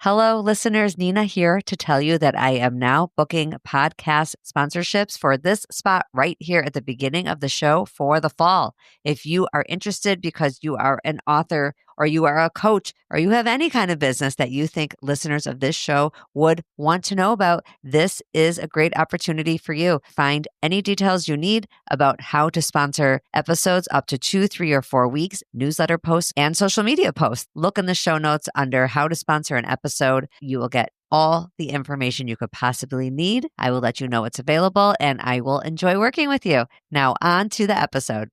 Hello, listeners. Nina here to tell you that I am now booking podcast sponsorships for this spot right here at the beginning of the show for the fall. If you are interested because you are an author or you are a coach or you have any kind of business that you think listeners of this show would want to know about, this is a great opportunity for you. Find any details you need about how to sponsor episodes up to 2, 3, or 4 weeks, newsletter posts, and social media posts. Look in the show notes under how to sponsor an episode. You will get all the information you could possibly need. I will let you know what's available and I will enjoy working with you. Now on to the episode.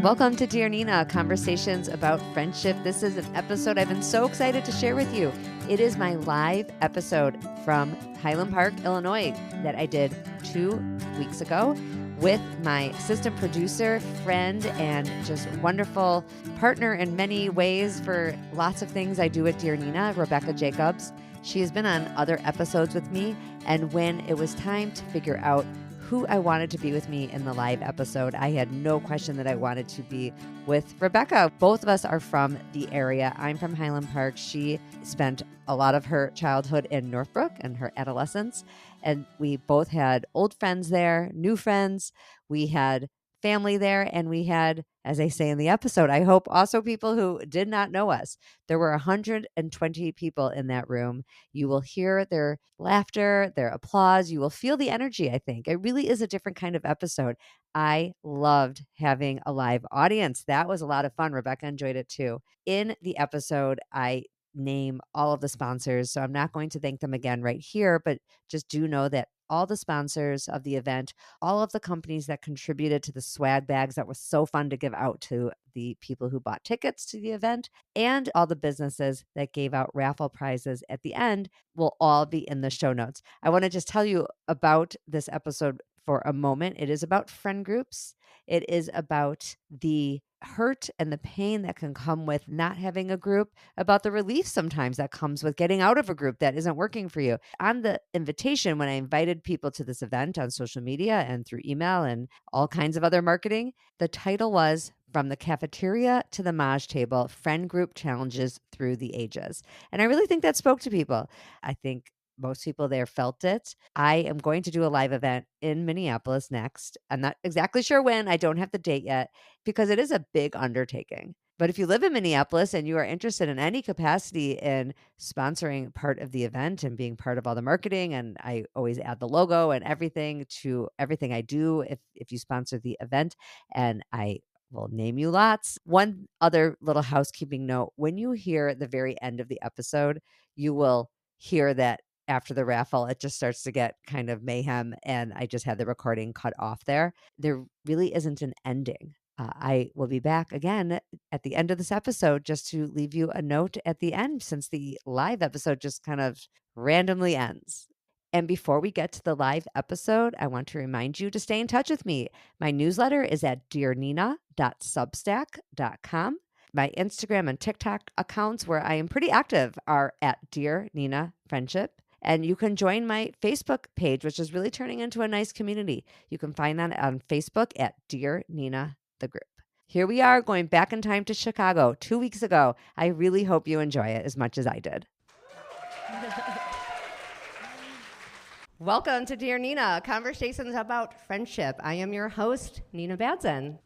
Welcome to Dear Nina, conversations about friendship. This is an episode I've been so excited to share with you. It is my live episode from Highland Park, Illinois, that I did 2 weeks ago with my assistant producer, friend, and just wonderful partner in many ways for lots of things I do at Dear Nina, Rebekah Jacobs. She has been on other episodes with me, and when it was time to figure out who I wanted to be with me in the live episode, I had no question that I wanted to be with Rebekah. Both of us are from the area. I'm from Highland Park. She spent a lot of her childhood in Northbrook and her adolescence. And we both had old friends there, new friends. We had family there, and we had, as I say in the episode, I hope also people who did not know us. There were 120 people in that room. You will hear their laughter, their applause. You will feel the energy, I think. It really is a different kind of episode. I loved having a live audience. That was a lot of fun. Rebekah enjoyed it too. In the episode, I name all of the sponsors, so I'm not going to thank them again right here, but just do know that all the sponsors of the event, all of the companies that contributed to the swag bags that was so fun to give out to the people who bought tickets to the event, and all the businesses that gave out raffle prizes at the end will all be in the show notes. I want to just tell you about this episode for a moment. It is about friend groups. It is about the hurt and the pain that can come with not having a group, about the relief sometimes that comes with getting out of a group that isn't working for you. On the invitation, when I invited people to this event on social media and through email and all kinds of other marketing, the title was From the Cafeteria to the Mahj Table, Friend Group Challenges Through the Ages. And I really think that spoke to people. I think most people there felt it. I am going to do a live event in Minneapolis next. I'm not exactly sure when. I don't have the date yet because it is a big undertaking. But if you live in Minneapolis and you are interested in any capacity in sponsoring part of the event and being part of all the marketing, and I always add the logo and everything to everything I do if you sponsor the event, and I will name you lots. One other little housekeeping note, when you hear the very end of the episode, you will hear that after the raffle, it just starts to get kind of mayhem, and I just had the recording cut off there. There really isn't an ending. I will be back again at the end of this episode just to leave you a note at the end, since the live episode just kind of randomly ends. And before we get to the live episode, I want to remind you to stay in touch with me. My newsletter is at dearnina.substack.com. My Instagram and TikTok accounts, where I am pretty active, are at Dear Nina Friendship. And you can join my Facebook page, which is really turning into a nice community. You can find that on Facebook at Dear Nina, the group. Here we are, going back in time to Chicago 2 weeks ago. I really hope you enjoy it as much as I did. Welcome to Dear Nina, conversations about friendship. I am your host, Nina Badzin.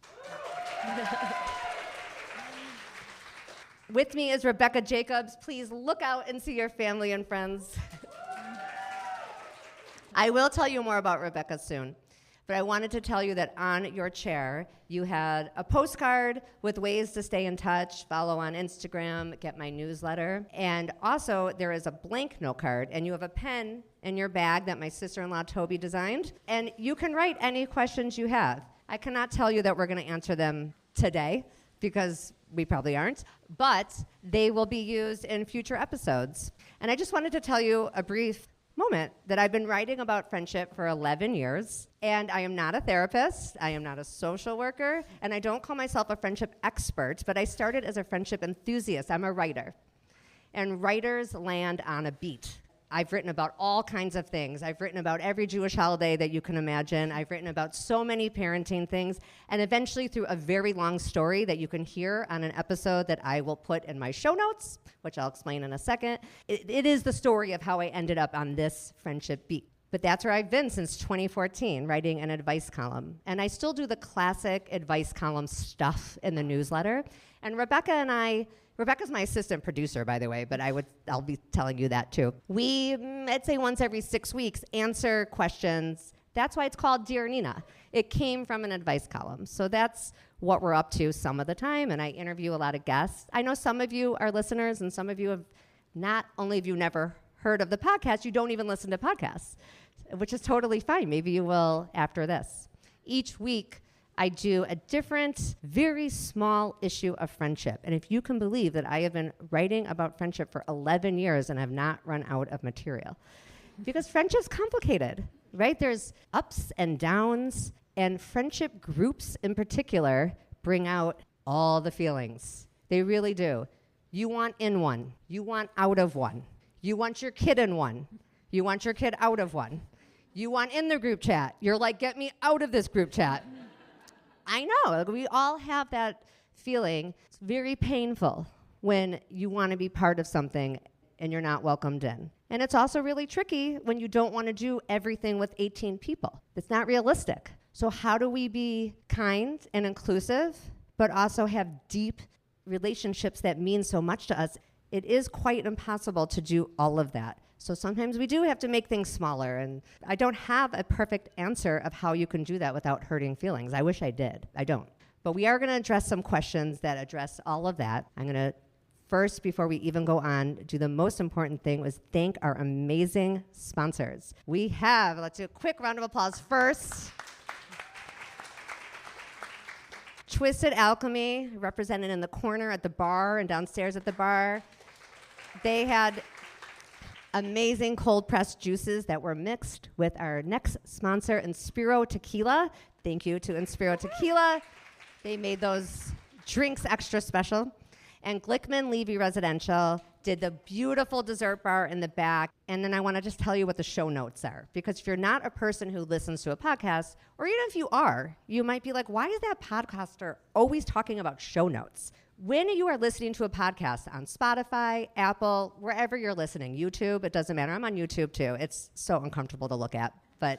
With me is Rebekah Jacobs. Please look out and see your family and friends. I will tell you more about Rebekah soon, but I wanted to tell you that on your chair, you had a postcard with ways to stay in touch, follow on Instagram, get my newsletter, and also there is a blank note card, and you have a pen in your bag that my sister-in-law Toby designed, and you can write any questions you have. I cannot tell you that we're going to answer them today, because we probably aren't, but they will be used in future episodes. And I just wanted to tell you a brief moment that I've been writing about friendship for 11 years, and I am not a therapist, I am not a social worker, and I don't call myself a friendship expert, but I started as a friendship enthusiast. I'm a writer, and writers land on a beat. I've written about all kinds of things. I've written about every Jewish holiday that you can imagine. I've written about so many parenting things. And eventually through a very long story that you can hear on an episode that I will put in my show notes, which I'll explain in a second. It is the story of how I ended up on this friendship beat. But that's where I've been since 2014, writing an advice column. And I still do the classic advice column stuff in the newsletter. And Rebekah's my assistant producer, by the way, but I'll be telling you that too. We, I'd say once every 6 weeks, answer questions. That's why it's called Dear Nina. It came from an advice column. So that's what we're up to some of the time, and I interview a lot of guests. I know some of you are listeners, and some of you have, not only have you never heard of the podcast, you don't even listen to podcasts, which is totally fine. Maybe you will after this. Each week, I do a different, very small issue of friendship. And if you can believe that I have been writing about friendship for 11 years and have not run out of material. Because friendship's complicated, right? There's ups and downs, and friendship groups in particular bring out all the feelings. They really do. You want in one. You want out of one. You want your kid in one. You want your kid out of one. You want in the group chat. You're like, get me out of this group chat. I know, we all have that feeling. It's very painful when you want to be part of something and you're not welcomed in. And it's also really tricky when you don't want to do everything with 18 people. It's not realistic. So how do we be kind and inclusive, but also have deep relationships that mean so much to us? It is quite impossible to do all of that. So sometimes we do have to make things smaller, and I don't have a perfect answer of how you can do that without hurting feelings. I wish I did. I don't. But we are going to address some questions that address all of that. I'm going to first, before we even go on, do the most important thing, was thank our amazing sponsors. We have, let's do a quick round of applause first. Twisted Alchemy, represented in the corner at the bar and downstairs at the bar. They had amazing cold pressed juices that were mixed with our next sponsor, Inspiro Tequila. Thank you to Inspiro Tequila. They made those drinks extra special. And Glickman Levy Residential did the beautiful dessert bar in the back. And then I want to just tell you what the show notes are. Because if you're not a person who listens to a podcast, or even if you are, you might be like, why is that podcaster always talking about show notes? When you are listening to a podcast on Spotify, Apple, wherever you're listening, YouTube, it doesn't matter. I'm on YouTube too. It's so uncomfortable to look at, but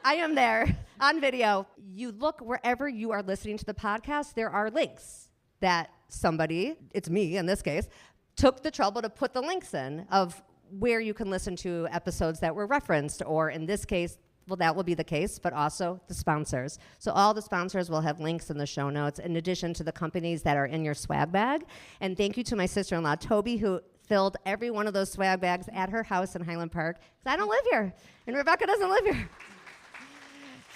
I am there on video. You look wherever you are listening to the podcast, there are links that somebody, it's me in this case, took the trouble to put the links in of where you can listen to episodes that were referenced, or in this case, well, that will be the case, but also the sponsors. So all the sponsors will have links in the show notes, in addition to the companies that are in your swag bag. And thank you to my sister-in-law, Toby, who filled every one of those swag bags at her house in Highland Park, because I don't live here, and Rebekah doesn't live here.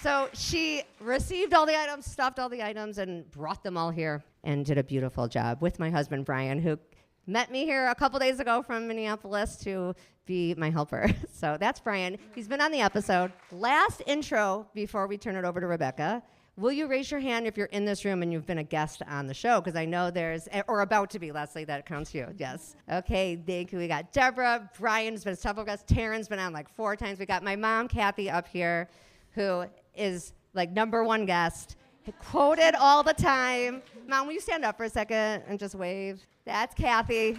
So she received all the items, stuffed all the items, and brought them all here, and did a beautiful job with my husband, Brian, who met me here a couple days ago from Minneapolis to be my helper. So that's Brian. He's been on the episode. Last intro before we turn it over to Rebekah. Will you raise your hand if you're in this room and you've been a guest on the show? Because I know there's, or about to be, Leslie, that counts you. Yes. Okay, thank you. We got Deborah. Brian's been several guests. Taryn's been on like 4 times. We got my mom, Kathy, up here, who is like #1 guest. Quoted all the time. Mom, will you stand up for a second and just wave? That's Kathy.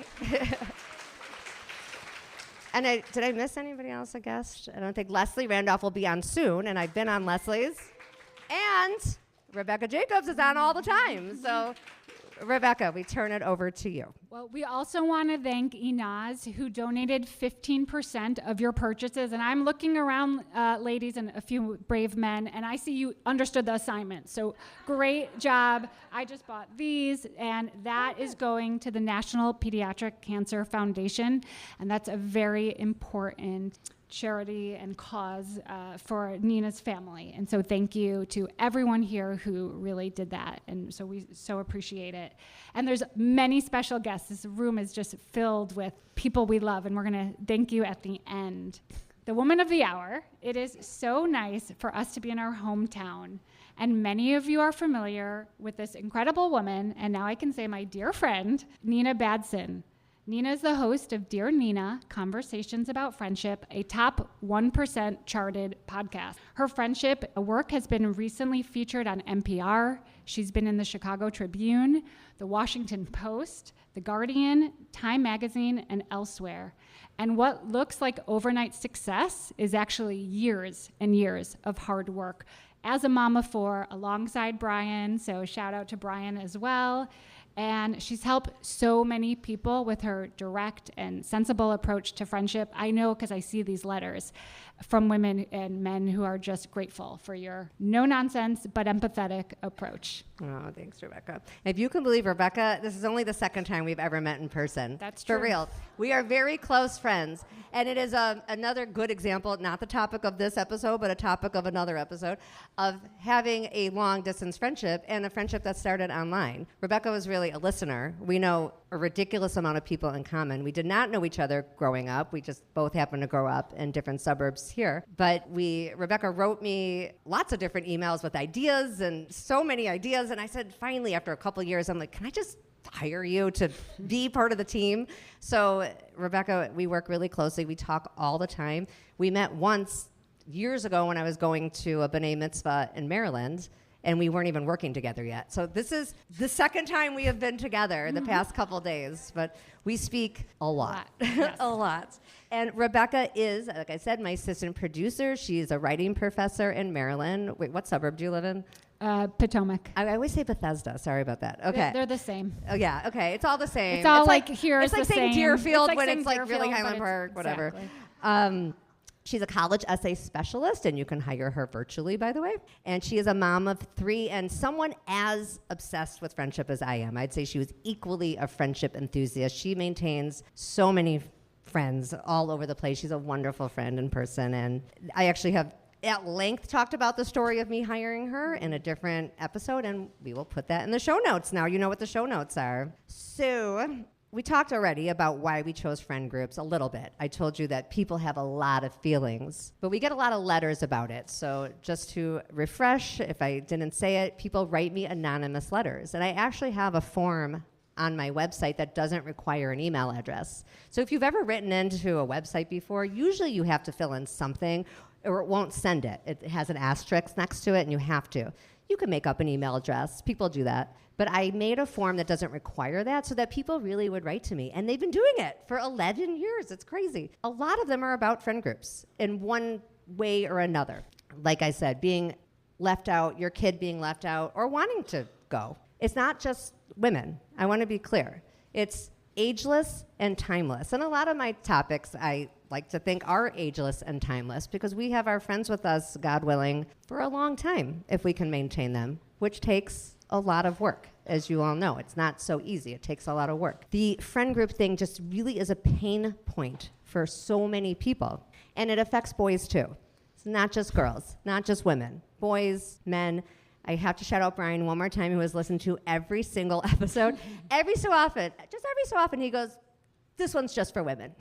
And did I miss anybody else, a guest? I don't think Leslie Randolph will be on soon, and I've been on Leslie's. And Rebekah Jacobs is on all the time. So, Rebekah, we turn it over to you. Well, we also want to thank Inaz, who donated 15% of your purchases. And I'm looking around, ladies, and a few brave men, and I see you understood the assignment. So great job. I just bought these, and that is going to the National Pediatric Cancer Foundation. And that's a very important charity and cause for Nina's family. And so thank you to everyone here who really did that. And so we so appreciate it. And there's many special guests. This room is just filled with people we love, and we're going to thank you at the end. The woman of the hour. It is so nice for us to be in our hometown. And many of you are familiar with this incredible woman, and now I can say my dear friend, Nina Badson. Nina is the host of Dear Nina, Conversations About Friendship, a top 1% charted podcast. Her friendship work has been recently featured on NPR. She's been in the Chicago Tribune, the Washington Post, The Guardian, Time Magazine, and elsewhere. And what looks like overnight success is actually years and years of hard work. As a mom of 4, alongside Brian, so shout out to Brian as well. And she's helped so many people with her direct and sensible approach to friendship. I know because I see these letters from women and men who are just grateful for your no-nonsense but empathetic approach. Oh, thanks, Rebekah. If you can believe, Rebekah, this is only the second time we've ever met in person. That's true. For real. We are very close friends. And it is another good example, not the topic of this episode, but a topic of another episode, of having a long-distance friendship and a friendship that started online. Rebekah was really a listener. We know a ridiculous amount of people in common. We did not know each other growing up. We just both happened to grow up in different suburbs here. But Rebekah wrote me lots of different emails with ideas and so many ideas. And I said, finally, after a couple of years, I'm like, can I just hire you to be part of the team? So Rebekah, we work really closely. We talk all the time. We met once years ago when I was going to a B'nai Mitzvah in Maryland, and we weren't even working together yet. So this is the second time we have been together the past couple days, but we speak a lot. Yes. A lot. And Rebekah is, like I said, my assistant producer. She's a writing professor in Maryland. Wait, what suburb do you live in? Potomac. I always say Bethesda. Sorry about that. Okay. They're the same. Oh, yeah. Okay. It's all the same. It's all like here It's is like the saying same. Deerfield It's like when saying it's like Deerfield, really but Highland it's- Park, whatever. Exactly. She's a college essay specialist, and you can hire her virtually, by the way. And she is a mom of 3 and someone as obsessed with friendship as I am. I'd say she was equally a friendship enthusiast. She maintains so many friends all over the place. She's a wonderful friend in person. And I actually have at length talked about the story of me hiring her in a different episode, and we will put that in the show notes. Now you know what the show notes are. So we talked already about why we chose friend groups a little bit. I told you that people have a lot of feelings, but we get a lot of letters about it. So just to refresh, if I didn't say it, people write me anonymous letters. And I actually have a form on my website that doesn't require an email address. So if you've ever written into a website before, usually you have to fill in something or it won't send it. It has an asterisk next to it and you have to. You can make up an email address. People do that. But I made a form that doesn't require that so that people really would write to me. And they've been doing it for 11 years. It's crazy. A lot of them are about friend groups in one way or another. Like I said, being left out, your kid being left out, or wanting to go. It's not just women. I want to be clear. It's ageless and timeless. And a lot of my topics I like to think are ageless and timeless because we have our friends with us, God willing, for a long time if we can maintain them, which takes a lot of work. As you all know, it's not so easy. It takes a lot of work. The friend group thing just really is a pain point for so many people. And it affects boys too. It's not just girls, not just women, boys, men. I have to shout out Brian one more time, who has listened to every single episode. Every so often he goes, this one's just for women,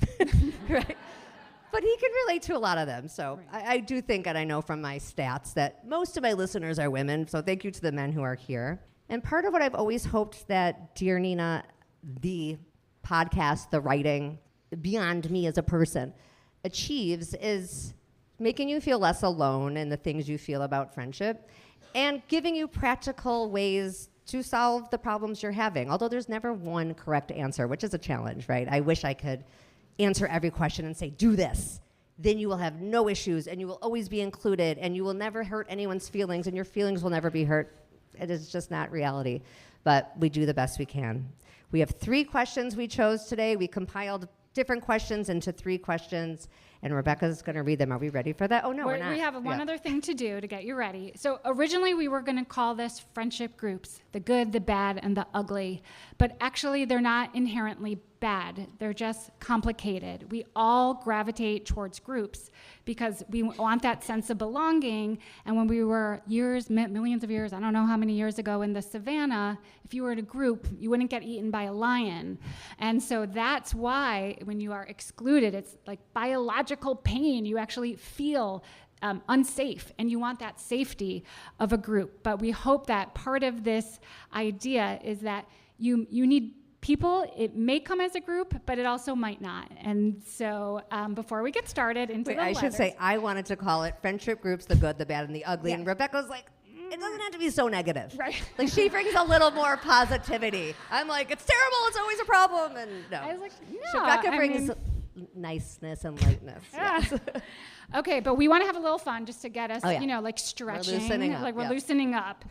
right? But he can relate to a lot of them. So right. I do think, and I know from my stats, that most of my listeners are women. So thank you to the men who are here. And part of what I've always hoped that Dear Nina, the podcast, the writing, beyond me as a person, achieves is making you feel less alone in the things you feel about friendship and giving you practical ways to solve the problems you're having. Although there's never one correct answer, which is a challenge, right? I wish I could answer every question and say, do this. Then you will have no issues and you will always be included and you will never hurt anyone's feelings and your feelings will never be hurt. It is just not reality, but we do the best we can. We have 3 questions we chose today. We compiled different questions into 3 questions, and Rebekah's going to read them. Are we ready for that? Oh, no, we're not. We have one other thing to do to get you ready. So originally we were going to call this friendship groups, the good, the bad, and the ugly. But actually they're not inherently bad. They're just complicated. We all gravitate towards groups because we want that sense of belonging. And when we were millions of years, I don't know how many years ago in the savannah, if you were in a group, you wouldn't get eaten by a lion. And so that's why when you are excluded, it's like biological pain. You actually feel unsafe, and you want that safety of a group. But we hope that part of this idea is that you need people, it may come as a group, but it also might not. And so before we get started into the I letters, should say, I wanted to call it friendship groups, the good, the bad, and the ugly. Yeah. And Rebekah's like, it doesn't have to be so negative. Right. Like, she brings a little more positivity. I'm like, it's terrible, it's always a problem. And no. I was like, no. So Rebekah brings niceness and lightness. Yeah. Yes. Okay, but we want to have a little fun just to get us, Oh, yeah. you know, like stretching. We're loosening up, like we're yeah. loosening up.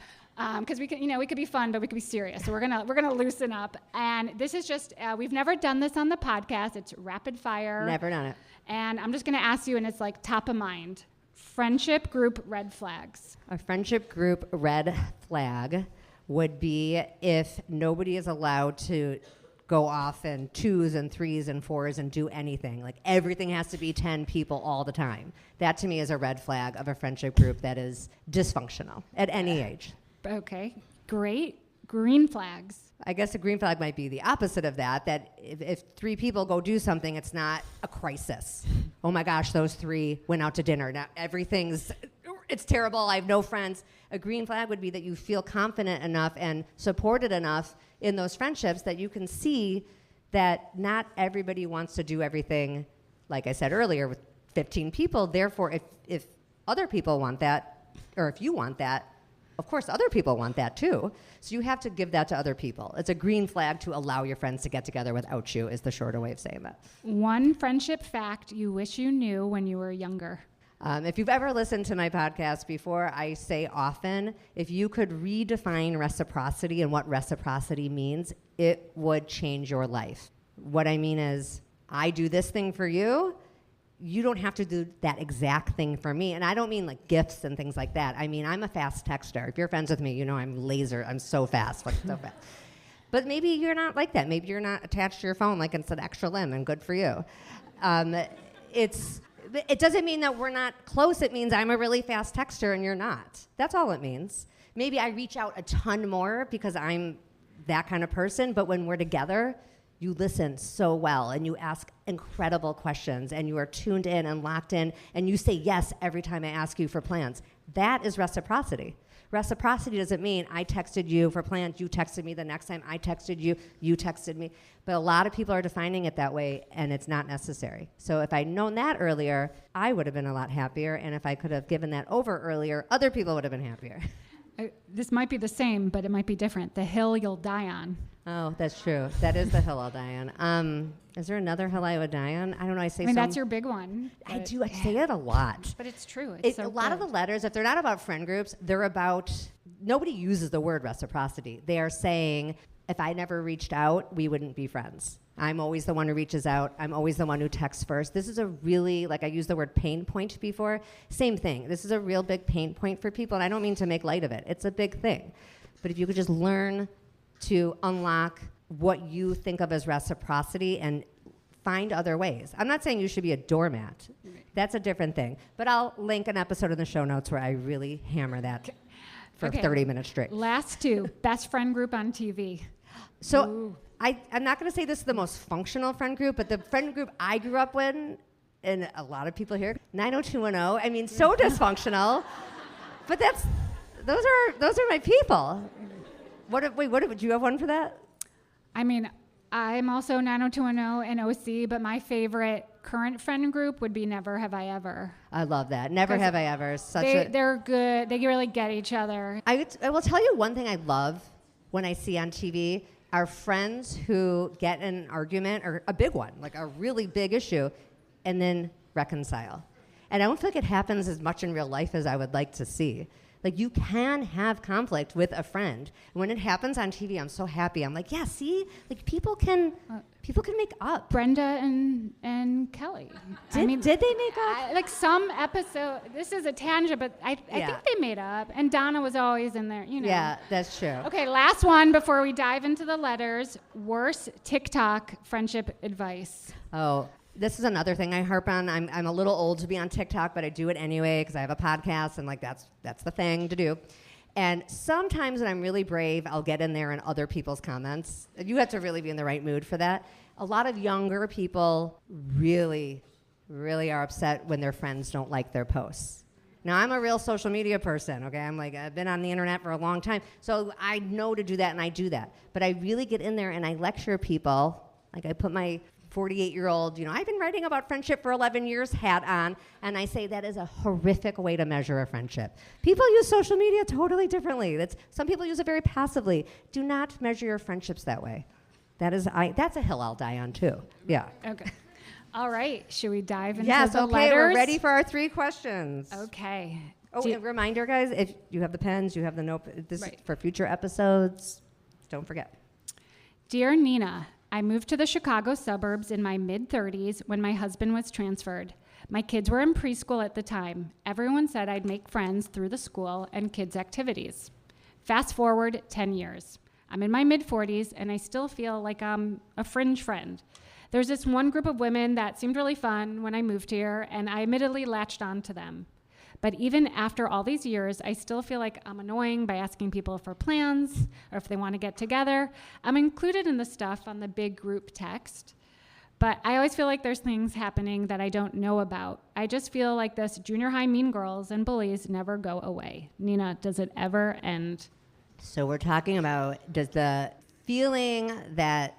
Because we could, you know, we could be fun, but we could be serious. So we're gonna loosen up. And this is just, we've never done this on the podcast. It's rapid fire. Never done it. And I'm just gonna ask you, and it's like top of mind. Friendship group red flags. A friendship group red flag would be if nobody is allowed to go off in 2s and 3s and 4s and do anything. Like, everything has to be 10 people all the time. That to me is a red flag of a friendship group that is dysfunctional at any age. Okay, great. Green flags. I guess a green flag might be the opposite of that, that if 3 people go do something, it's not a crisis. Oh my gosh, those 3 went out to dinner. Now it's terrible, I have no friends. A green flag would be that you feel confident enough and supported enough in those friendships that you can see that not everybody wants to do everything, like I said earlier, with 15 people. Therefore, if other people want that, or if you want that, of course, other people want that too. So you have to give that to other people. It's a green flag to allow your friends to get together without you, is the shorter way of saying that. One friendship fact you wish you knew when you were younger. If you've ever listened to my podcast before, I say often, if you could redefine reciprocity and what reciprocity means, it would change your life. What I mean is, I do this thing for you, you don't have to do that exact thing for me. And I don't mean like gifts and things like that. I mean, I'm a fast texter. If you're friends with me, you know I'm so fast, like so fast. But maybe you're not like that. Maybe you're not attached to your phone like it's an extra limb, and good for you. It doesn't mean that we're not close. It means I'm a really fast texter and you're not. That's all it means. Maybe I reach out a ton more because I'm that kind of person, but when we're together, you listen so well and you ask incredible questions and you are tuned in and locked in and you say yes every time I ask you for plans. That is reciprocity. Reciprocity doesn't mean I texted you for plans, you texted me the next time I texted you, you texted me. But a lot of people are defining it that way, and it's not necessary. So if I'd known that earlier, I would have been a lot happier, and if I could have given that over earlier, other people would have been happier. This might be the same, but it might be different. The hill you'll die on. Oh, that's true. That is the hill I'll die on. Is there another hill I would die on? I don't know. I mean, that's your big one. I do. I say it a lot. But it's true. A lot of the letters, if they're not about friend groups, they're about, nobody uses the word reciprocity. They are saying, if I never reached out, we wouldn't be friends. I'm always the one who reaches out. I'm always the one who texts first. This is a really, like I used the word pain point before. Same thing. This is a real big pain point for people, and I don't mean to make light of it. It's a big thing. But if you could just learn to unlock what you think of as reciprocity and find other ways. I'm not saying you should be a doormat. That's a different thing. But I'll link an episode in the show notes where I really hammer that for 30 minutes straight. Last 2, best friend group on TV. So I'm not going to say this is the most functional friend group, but the friend group I grew up with, and a lot of people here, 90210, I mean, so dysfunctional. But those are my people. What do you have one for that? I mean, I'm also 90210 and OC, but my favorite current friend group would be Never Have I Ever. I love that. Never Have I Ever. They're good. They really get each other. I will tell you one thing I love when I see on TV are friends who get in an argument, or a big one, like a really big issue, and then reconcile. And I don't feel like it happens as much in real life as I would like to see. Like, you can have conflict with a friend. When it happens on TV, I'm so happy. I'm like, yeah, see? Like, people can make up. Brenda and Kelly. Did they make up? Like some episode, this is a tangent, but I think they made up. And Donna was always in there, you know. Yeah, that's true. Okay, last one before we dive into the letters. Worst TikTok friendship advice. Oh, this is another thing I harp on. I'm a little old to be on TikTok, but I do it anyway because I have a podcast, and like that's the thing to do. And sometimes when I'm really brave, I'll get in there in other people's comments. You have to really be in the right mood for that. A lot of younger people really, really are upset when their friends don't like their posts. Now, I'm a real social media person, okay? I've been on the internet for a long time, so I know to do that, and I do that. But I really get in there and I lecture people. Like, I put my 48-year-old, I've been writing about friendship for 11 years hat on, and I say that is a horrific way to measure a friendship. People use social media totally differently. Some people use it very passively. Do not measure your friendships that way. That's a hill I'll die on, too. Yeah. Okay. All right. Should we dive into yes, the okay, letters? We're ready for our 3 questions. Okay. Oh, a reminder, guys, if you have the pens, you have the notebook. This is for future episodes. Don't forget. Dear Nina, I moved to the Chicago suburbs in my mid-30s when my husband was transferred. My kids were in preschool at the time. Everyone said I'd make friends through the school and kids' activities. Fast forward 10 years. I'm in my mid-40s, and I still feel like I'm a fringe friend. There's this one group of women that seemed really fun when I moved here, and I admittedly latched on to them. But even after all these years, I still feel like I'm annoying by asking people for plans or if they want to get together. I'm included in the stuff on the big group text, but I always feel like there's things happening that I don't know about. I just feel like this junior high mean girls and bullies never go away. Nina, does it ever end? So we're talking about, does the feeling that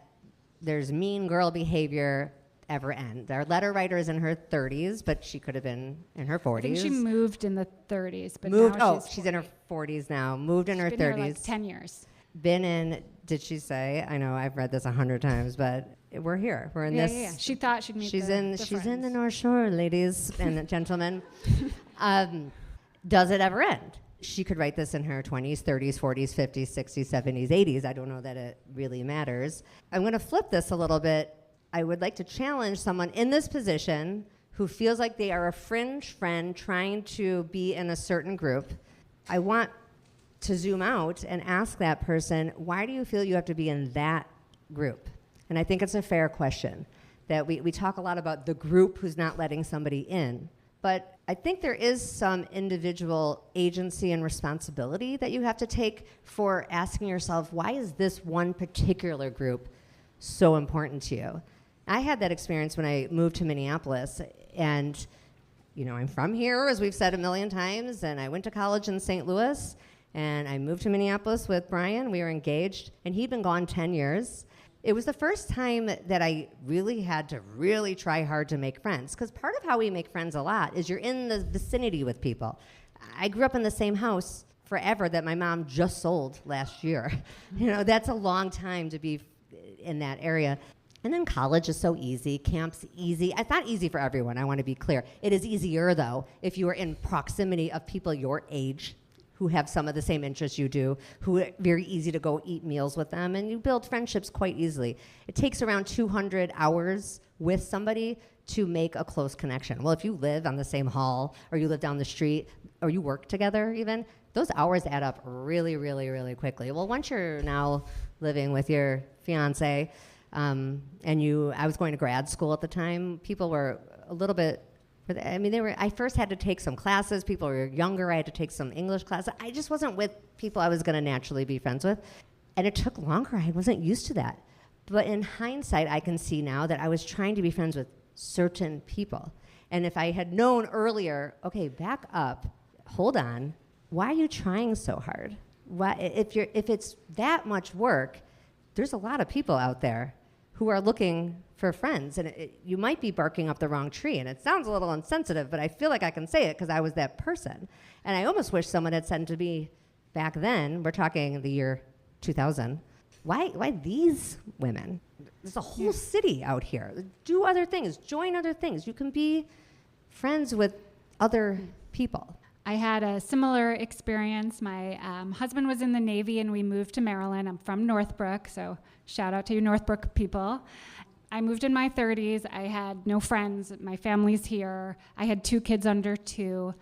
there's mean girl behavior ever end? Our letter writer is in her 30s, but she could have been in her 40s. I think she moved in the 30s, but moved, now she's in her 40s now. Moved in her 30s. She's been here like 10 years. Been in, did she say? I know I've read this 100 times, but we're here. We're in this. Yeah. She thought she'd meet She's in the friends. North Shore, ladies and gentlemen. Does it ever end? She could write this in her 20s, 30s, 40s, 50s, 60s, 70s, 80s. I don't know that it really matters. I'm going to flip this a little bit. I would like to challenge someone in this position who feels like they are a fringe friend trying to be in a certain group. I want to zoom out and ask that person, why do you feel you have to be in that group? And I think it's a fair question. That we talk a lot about the group who's not letting somebody in. But I think there is some individual agency and responsibility that you have to take for asking yourself, why is this one particular group so important to you? I had that experience when I moved to Minneapolis, and I'm from here, as we've said a million times, and I went to college in St. Louis, and I moved to Minneapolis with Brian. We were engaged, and he'd been gone 10 years. It was the first time that I really had to really try hard to make friends, because part of how we make friends a lot is you're in the vicinity with people. I grew up in the same house forever that my mom just sold last year. That's a long time to be in that area. And then college is so easy, camp's easy. It's not easy for everyone, I want to be clear. It is easier, though, if you are in proximity of people your age who have some of the same interests you do, who are very easy to go eat meals with them, and you build friendships quite easily. It takes around 200 hours with somebody to make a close connection. Well, if you live on the same hall, or you live down the street, or you work together even, those hours add up really, really, really quickly. Well, once you're now living with your fiance, I was going to grad school at the time, people were a little bit, I first had to take some classes, people were younger, I had to take some English classes. I just wasn't with people I was gonna naturally be friends with. And it took longer, I wasn't used to that. But in hindsight, I can see now that I was trying to be friends with certain people. And if I had known earlier, okay, back up, hold on, why are you trying so hard? If it's that much work, there's a lot of people out there who are looking for friends, and you might be barking up the wrong tree, and it sounds a little insensitive, but I feel like I can say it because I was that person. And I almost wish someone had said to me back then, we're talking the year 2000, why these women? There's a whole city out here. Do other things, join other things. You can be friends with other people. I had a similar experience. My husband was in the Navy, and we moved to Maryland. I'm from Northbrook, so shout out to you Northbrook people. I moved in my 30s. I had no friends. My family's here. I had 2 kids under 2,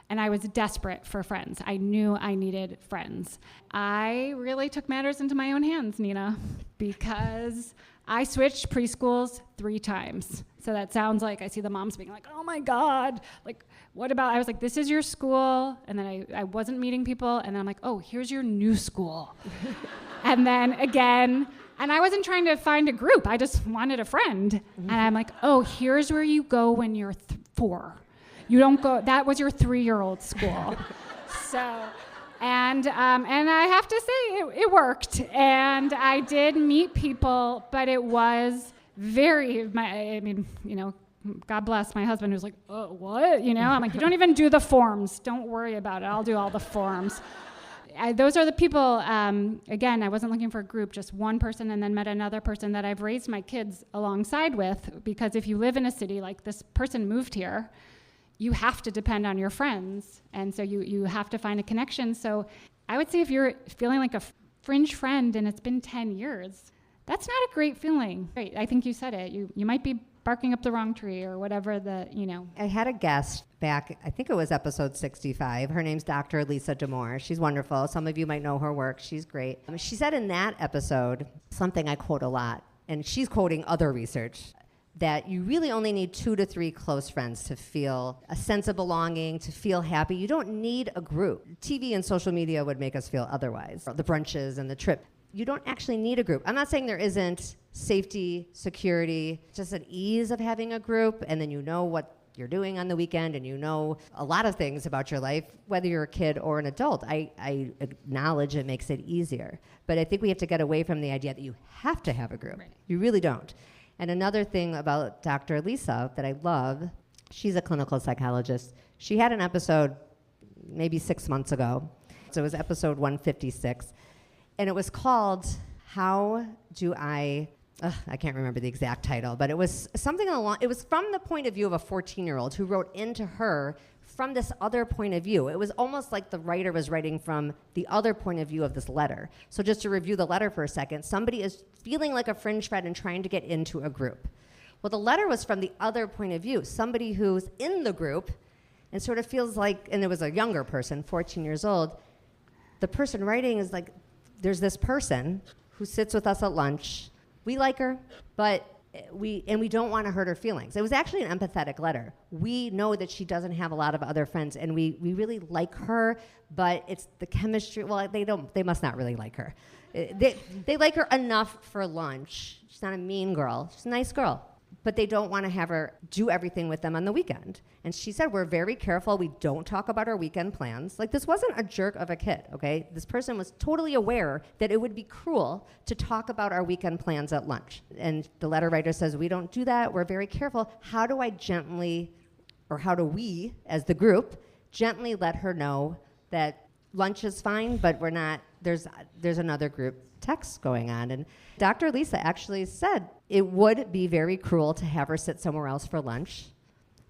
and I was desperate for friends. I knew I needed friends. I really took matters into my own hands, Nina, because I switched preschools 3 times. So that sounds like I see the moms being like, oh my God, like, what about, I was like, this is your school. And then I wasn't meeting people. And then I'm like, oh, here's your new school. And then again, and I wasn't trying to find a group. I just wanted a friend. Mm-hmm. And I'm like, oh, here's where you go when you're 4. You don't go, that was your 3-year-old school. So, and I have to say, it worked. And I did meet people, but it was God bless my husband, who's like, oh, what? I'm like, you don't even do the forms. Don't worry about it. I'll do all the forms. Those are the people, again, I wasn't looking for a group, just one person, and then met another person that I've raised my kids alongside with, because if you live in a city, like this person moved here, you have to depend on your friends, and so you have to find a connection. So I would say if you're feeling like a fringe friend and it's been 10 years, that's not a great feeling. Right, I think you said it. You might be barking up the wrong tree or whatever I had a guest back, I think it was episode 65. Her name's Dr. Lisa Damore. She's wonderful. Some of you might know her work. She's great. She said in that episode, something I quote a lot, and she's quoting other research, that you really only need 2 to 3 close friends to feel a sense of belonging, to feel happy. You don't need a group. TV and social media would make us feel otherwise. The brunches and the trip. You don't actually need a group. I'm not saying there isn't safety, security, just an ease of having a group, and then you know what you're doing on the weekend, and you know a lot of things about your life, whether you're a kid or an adult. I acknowledge it makes it easier. But I think we have to get away from the idea that you have to have a group. Right. You really don't. And another thing about Dr. Lisa that I love, she's a clinical psychologist. She had an episode maybe 6 months ago. So it was episode 156. And it was called, How Do I can't remember the exact title, but it was something it was from the point of view of a 14-year-old who wrote into her from this other point of view. It was almost like the writer was writing from the other point of view of this letter. So just to review the letter for a second, somebody is feeling like a fringe friend and trying to get into a group. Well, the letter was from the other point of view, somebody who's in the group and sort of feels like, and it was a younger person, 14 years old, the person writing is like, there's this person who sits with us at lunch. We like her, but we don't want to hurt her feelings. It was actually an empathetic letter. We know that she doesn't have a lot of other friends, and we really like her, but it's the chemistry. Well, they must not really like her. They like her enough for lunch. She's not a mean girl. She's a nice girl. But they don't want to have her do everything with them on the weekend. And she said, we're very careful. We don't talk about our weekend plans. Like, this wasn't a jerk of a kid, okay? This person was totally aware that it would be cruel to talk about our weekend plans at lunch. And the letter writer says, we don't do that. We're very careful. How do we, as the group, gently let her know that lunch is fine, but we're not, there's another group text going on. And Dr. Lisa actually said it would be very cruel to have her sit somewhere else for lunch.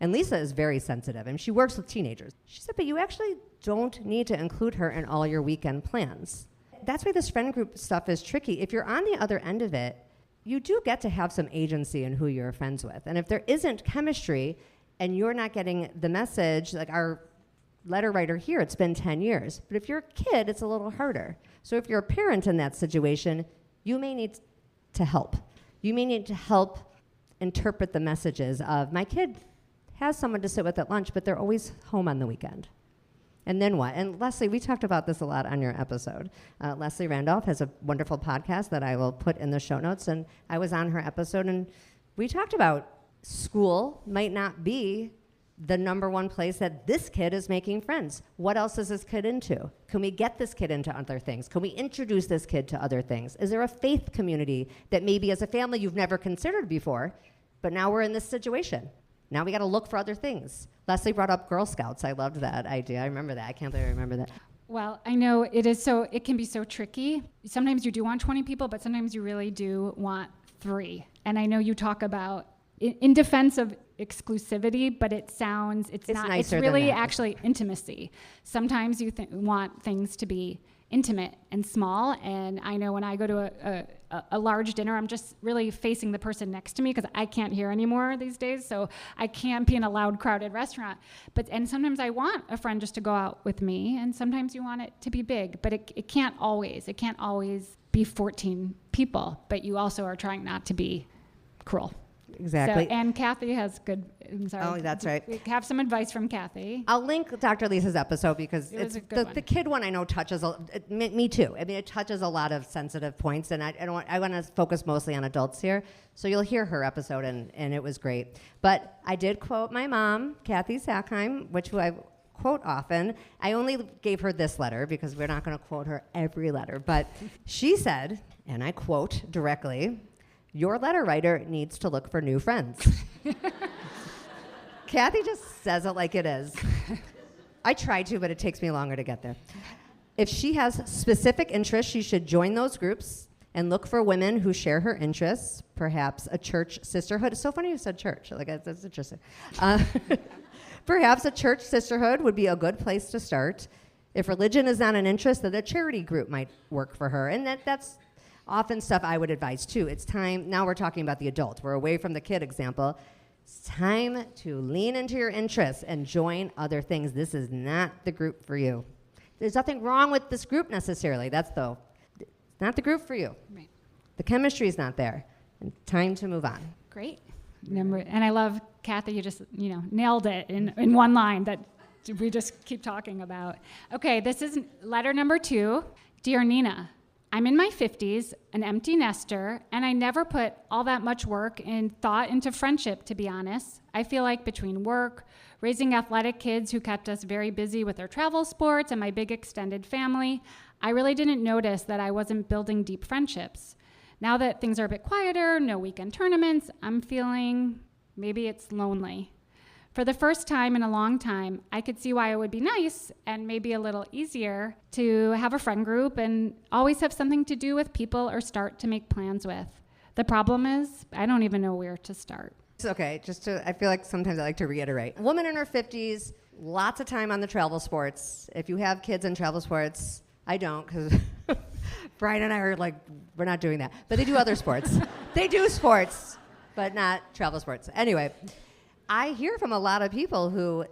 And Lisa is very sensitive, and she works with teenagers. She said, but you actually don't need to include her in all your weekend plans. That's why this friend group stuff is tricky. If you're on the other end of it, you do get to have some agency in who you're friends with. And if there isn't chemistry and you're not getting the message, like our letter writer here, it's been 10 years. But if you're a kid, it's a little harder. So if you're a parent in that situation, you may need to help. You may need to help interpret the messages of, my kid has someone to sit with at lunch, but they're always home on the weekend. And then what? And Leslie, we talked about this a lot on your episode. Leslie Randolph has a wonderful podcast that I will put in the show notes, and I was on her episode, and we talked about school might not be the number one place that this kid is making friends. What else is this kid into? Can we get this kid into other things? Can we introduce this kid to other things? Is there a faith community that maybe as a family you've never considered before, but now we're in this situation? Now we got to look for other things. Leslie brought up Girl Scouts. I loved that idea. I remember that. I can't believe I remember that. Well, I know it can be so tricky. Sometimes you do want 20 people, but sometimes you really do want 3. And I know you talk about, in defense of exclusivity, but it's not, it's really actually intimacy. Sometimes you want things to be intimate and small, and I know when I go to a large dinner, I'm just really facing the person next to me because I can't hear anymore these days, so I can't be in a loud, crowded restaurant. And sometimes I want a friend just to go out with me, and sometimes you want it to be big, but it can't always be 14 people, but you also are trying not to be cruel. Exactly. So, and Kathy has good. I'm sorry. Oh, that's right. We have some advice from Kathy. I'll link Dr. Lisa's episode because It was it's a good one. the kid one I know touches, me too. I mean, it touches a lot of sensitive points, and I want to focus mostly on adults here. So you'll hear her episode, and it was great. But I did quote my mom, Kathy Sackheim, who I quote often. I only gave her this letter because we're not going to quote her every letter. But she said, and I quote directly, "Your letter writer needs to look for new friends." Kathy just says it like it is. I try to, but it takes me longer to get there. If she has specific interests, she should join those groups and look for women who share her interests, perhaps a church sisterhood. It's so funny you said church. Like, that's interesting. Perhaps a church sisterhood would be a good place to start. If religion is not an interest, then a charity group might work for her. And that's often stuff I would advise too. It's time, now we're talking about the adult. We're away from the kid example. It's time to lean into your interests and join other things. This is not the group for you. There's nothing wrong with this group necessarily. It's not the group for you. Right. The chemistry is not there. And time to move on. Great. And I love, Kathy, you just, nailed it in one line that we just keep talking about. Okay, this is letter number 2. Dear Nina, I'm in my 50s, an empty nester, and I never put all that much work and thought into friendship, to be honest. I feel like between work, raising athletic kids who kept us very busy with their travel sports, and my big extended family, I really didn't notice that I wasn't building deep friendships. Now that things are a bit quieter, no weekend tournaments, I'm feeling maybe it's lonely. For the first time in a long time, I could see why it would be nice and maybe a little easier to have a friend group and always have something to do with people or start to make plans with. The problem is, I don't even know where to start. It's okay, I feel like sometimes I like to reiterate. A woman in her 50s, lots of time on the travel sports. If you have kids in travel sports, I don't, because Brian and I are like, we're not doing that. But they do other sports. They do sports, but not travel sports. Anyway, I hear from a lot of people who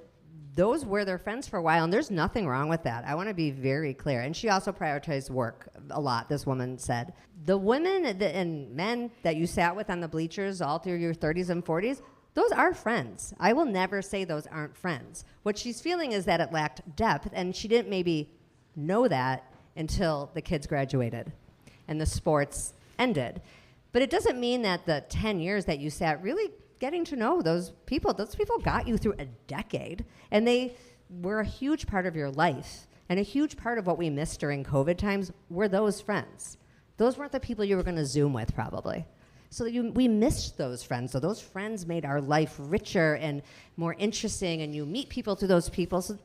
those were their friends for a while, and there's nothing wrong with that. I want to be very clear. And she also prioritized work a lot, this woman said. The women and men that you sat with on the bleachers all through your 30s and 40s, those are friends. I will never say those aren't friends. What she's feeling is that it lacked depth, and she didn't maybe know that until the kids graduated and the sports ended. But it doesn't mean that the 10 years that you sat really getting to know those people got you through a decade, and they were a huge part of your life. And a huge part of what we missed during COVID times were those friends. Those weren't the people you were going to Zoom with, probably. So we missed those friends. So those friends made our life richer and more interesting, and you meet people through those people. So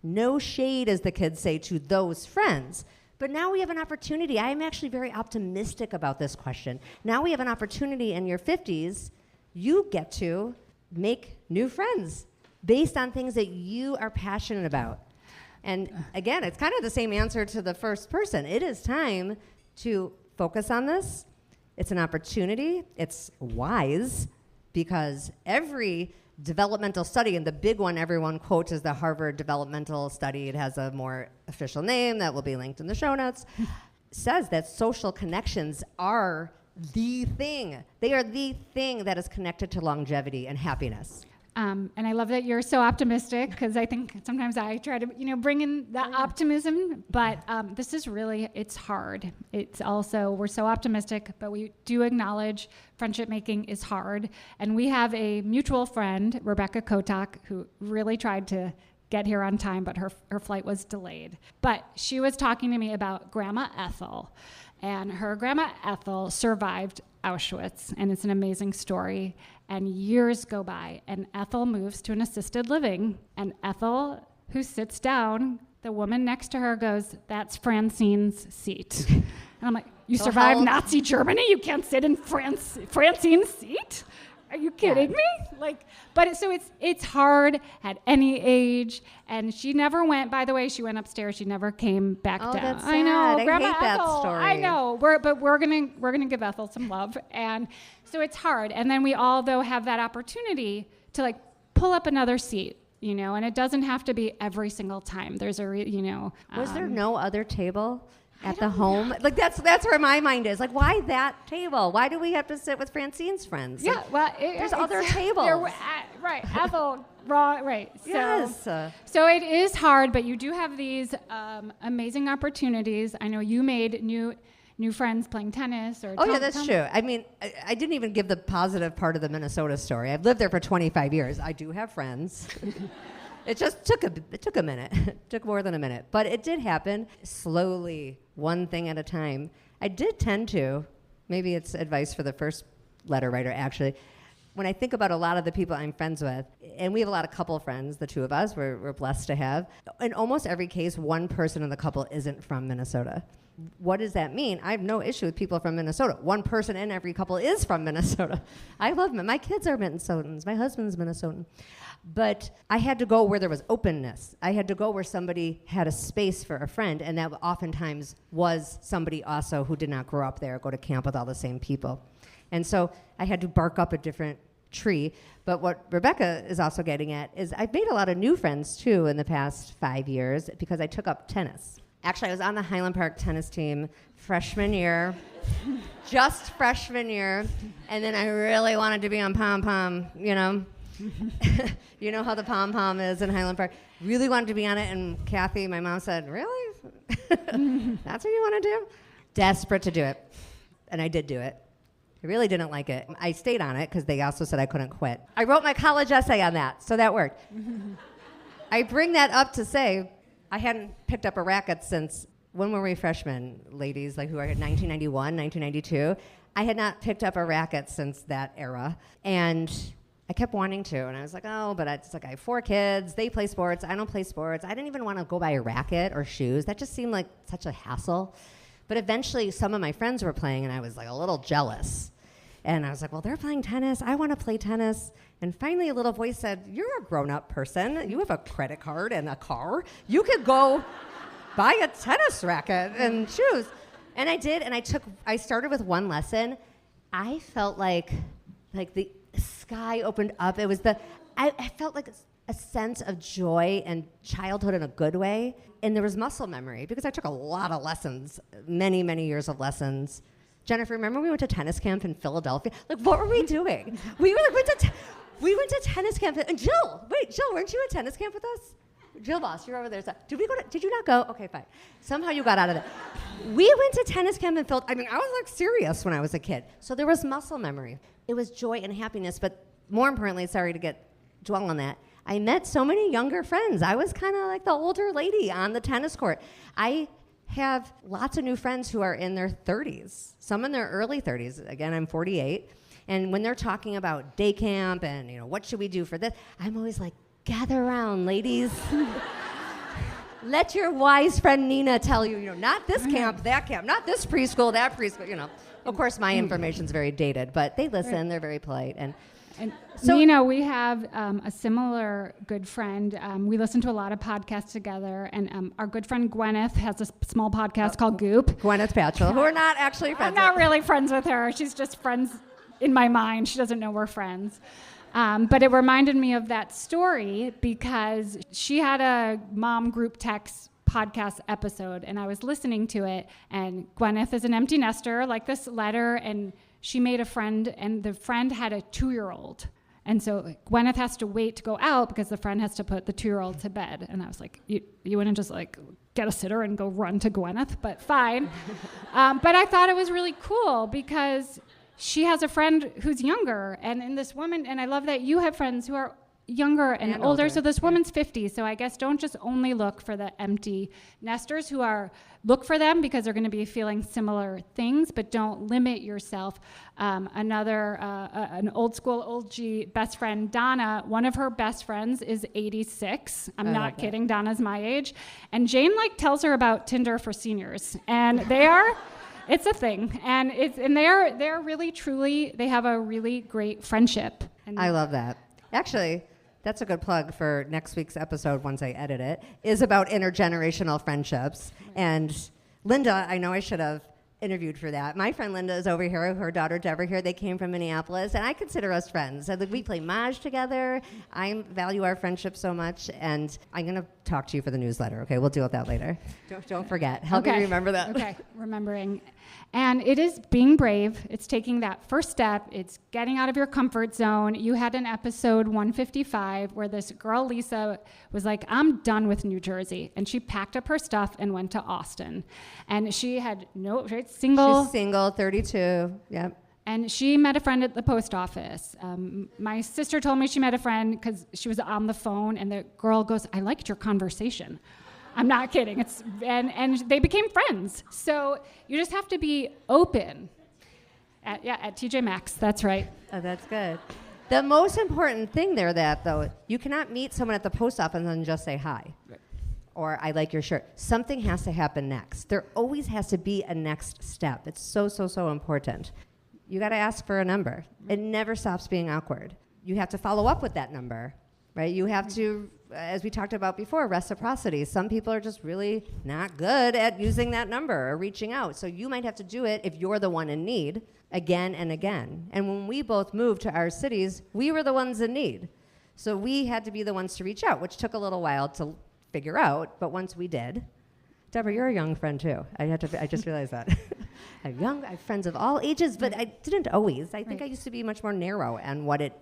no shade, as the kids say, to those friends. But now we have an opportunity. I am actually very optimistic about this question. Now we have an opportunity in your 50s. You get to make new friends based on things that you are passionate about. And again, it's kind of the same answer to the first person. It is time to focus on this. It's an opportunity. It's wise, because every developmental study, and the big one everyone quotes is the Harvard developmental study, it has a more official name that will be linked in the show notes, says that social connections are the thing. They are the thing that is connected to longevity and happiness. And I love that you're so optimistic, because I think sometimes I try to, bring in the optimism, but this is really, it's hard. It's also, we're so optimistic, but we do acknowledge friendship making is hard. And we have a mutual friend, Rebekah Jacobs, who really tried to get here on time, but her flight was delayed. But she was talking to me about Grandma Ethel. And her Grandma Ethel survived Auschwitz, and it's an amazing story. And years go by, and Ethel moves to an assisted living. And Ethel, who sits down, the woman next to her goes, "That's Francine's seat." And I'm like, "You survived Nazi Germany? You can't sit in Francine's seat? Are you kidding me?" But it's hard at any age, and she never went. By the way, she went upstairs. She never came back down. That's sad. I know, Grandma hate that Ethel. story. I know. We're gonna give Ethel some love, and so it's hard. And then we all though have that opportunity to pull up another seat, and it doesn't have to be every single time. There's Was there no other table? at the home. Like that's where my mind is. Like, why that table? Why do we have to sit with Francine's friends? Yeah, Like, well, there's other tables. Right, Ethel, right. So, yes. So it is hard, but you do have these amazing opportunities. I know you made new friends playing tennis. Yeah, that's true. I mean, I didn't even give the positive part of the Minnesota story. I've lived there for 25 years. I do have friends. It just took a minute. It took more than a minute. But it did happen slowly, one thing at a time. I did tend to, maybe it's advice for the first letter writer, actually. When I think about a lot of the people I'm friends with, and we have a lot of couple friends, the two of us, we're blessed to have. In almost every case, one person in the couple isn't from Minnesota. What does that mean? I have no issue with people from Minnesota. One person in every couple is from Minnesota. I love them. My kids are Minnesotans. My husband's Minnesotan. But I had to go where there was openness. I had to go where somebody had a space for a friend, and that oftentimes was somebody also who did not grow up there, go to camp with all the same people. And so I had to bark up a different tree. But what Rebekah is also getting at is I've made a lot of new friends, too, in the past 5 years because I took up tennis. Actually, I was on the Highland Park tennis team freshman year, just freshman year, and then I really wanted to be on pom-pom, you know? You know how the pom-pom is in Highland Park. Really wanted to be on it, and Kathy, my mom, said, really? That's what you want to do? Desperate to do it. And I did do it. I really didn't like it. I stayed on it because they also said I couldn't quit. I wrote my college essay on that, so that worked. I bring that up to say I hadn't picked up a racket since, when were we freshmen, ladies, like who are 1991, 1992? I had not picked up a racket since that era. And I kept wanting to, and I was like, oh, but it's like I have 4 kids, they play sports, I don't play sports. I didn't even want to go buy a racket or shoes. That just seemed like such a hassle. But eventually some of my friends were playing, and I was like a little jealous. And I was like, well, they're playing tennis, I want to play tennis. And finally a little voice said, you're a grown-up person, you have a credit card and a car, you could go buy a tennis racket and shoes. And I did, and I started with one lesson. I felt like the sky opened up. It was I felt like a sense of joy and childhood in a good way. And there was muscle memory because I took a lot of lessons, many, many years of lessons. Jennifer, remember we went to tennis camp in Philadelphia? Like, what were we doing? We went to tennis camp. And Jill, weren't you at tennis camp with us? Jill Boss, you're over there. So, did you not go? Okay, fine. Somehow you got out of it. We went to tennis camp in Philadelphia. I was like serious when I was a kid. So there was muscle memory. It was joy and happiness, but more importantly, sorry to dwell on that, I met so many younger friends. I was kind of like the older lady on the tennis court. I have lots of new friends who are in their 30s, some in their early 30s. Again, I'm 48. And when they're talking about day camp and, what should we do for this, I'm always like, gather around, ladies. Let your wise friend Nina tell you, not this camp, that camp, not this preschool, that preschool, Of course, my information's very dated, but they listen, they're very polite. And so, we have a similar good friend. We listen to a lot of podcasts together, and our good friend Gwyneth has a small podcast called Goop. Gwyneth Paltrow, who are not actually friends with. I'm not really friends with her. She's just friends in my mind. She doesn't know we're friends. But it reminded me of that story because she had a mom group text podcast episode, and I was listening to it, and Gwyneth is an empty nester, like this letter, and she made a friend, and the friend had a 2-year-old. And so Gwyneth has to wait to go out because the friend has to put the 2-year-old to bed. And I was like, you wouldn't just get a sitter and go run to Gwyneth, but fine. But I thought it was really cool because she has a friend who's younger, and this woman, and I love that you have friends who are younger and older. So this woman's 50. So I guess don't just only look for the empty nesters look for them because they're going to be feeling similar things, but don't limit yourself. An old school OG best friend, Donna, one of her best friends is 86. I'm not kidding. Donna's my age. And Jane tells her about Tinder for seniors. And it's a thing. And they're really truly, they have a really great friendship. And I love that. Actually, that's a good plug for next week's episode, once I edit it, is about intergenerational friendships. And Linda, I know I should have interviewed for that. My friend Linda is over here, her daughter Deborah here. They came from Minneapolis, and I consider us friends. We play Mahj together. I value our friendship so much, and I'm going to talk to you for the newsletter. Okay, we'll deal with that later. Don't forget. Help me remember that. Okay, remembering. And it is being brave. It's taking that first step. It's getting out of your comfort zone. You had an episode 155 where this girl, Lisa, was like, I'm done with New Jersey. And she packed up her stuff and went to Austin. And she had single. She's single, 32, yep. And she met a friend at the post office. My sister told me she met a friend because she was on the phone, and the girl goes, I liked your conversation. I'm not kidding. And they became friends. So you just have to be open. At TJ Maxx, that's right. Oh, that's good. The most important thing there, though, you cannot meet someone at the post office and just say hi. Right. Or I like your shirt. Something has to happen next. There always has to be a next step. It's so, so, so important. You got to ask for a number. It never stops being awkward. You have to follow up with that number, right? You have to, as we talked about before, reciprocity. Some people are just really not good at using that number or reaching out. So you might have to do it if you're the one in need again and again. And when we both moved to our cities, we were the ones in need. So we had to be the ones to reach out, which took a little while to figure out. But once we did, Deborah, you're a young friend too. I just realized that. I have friends of all ages, but I didn't always. I think I used to be much more narrow on what it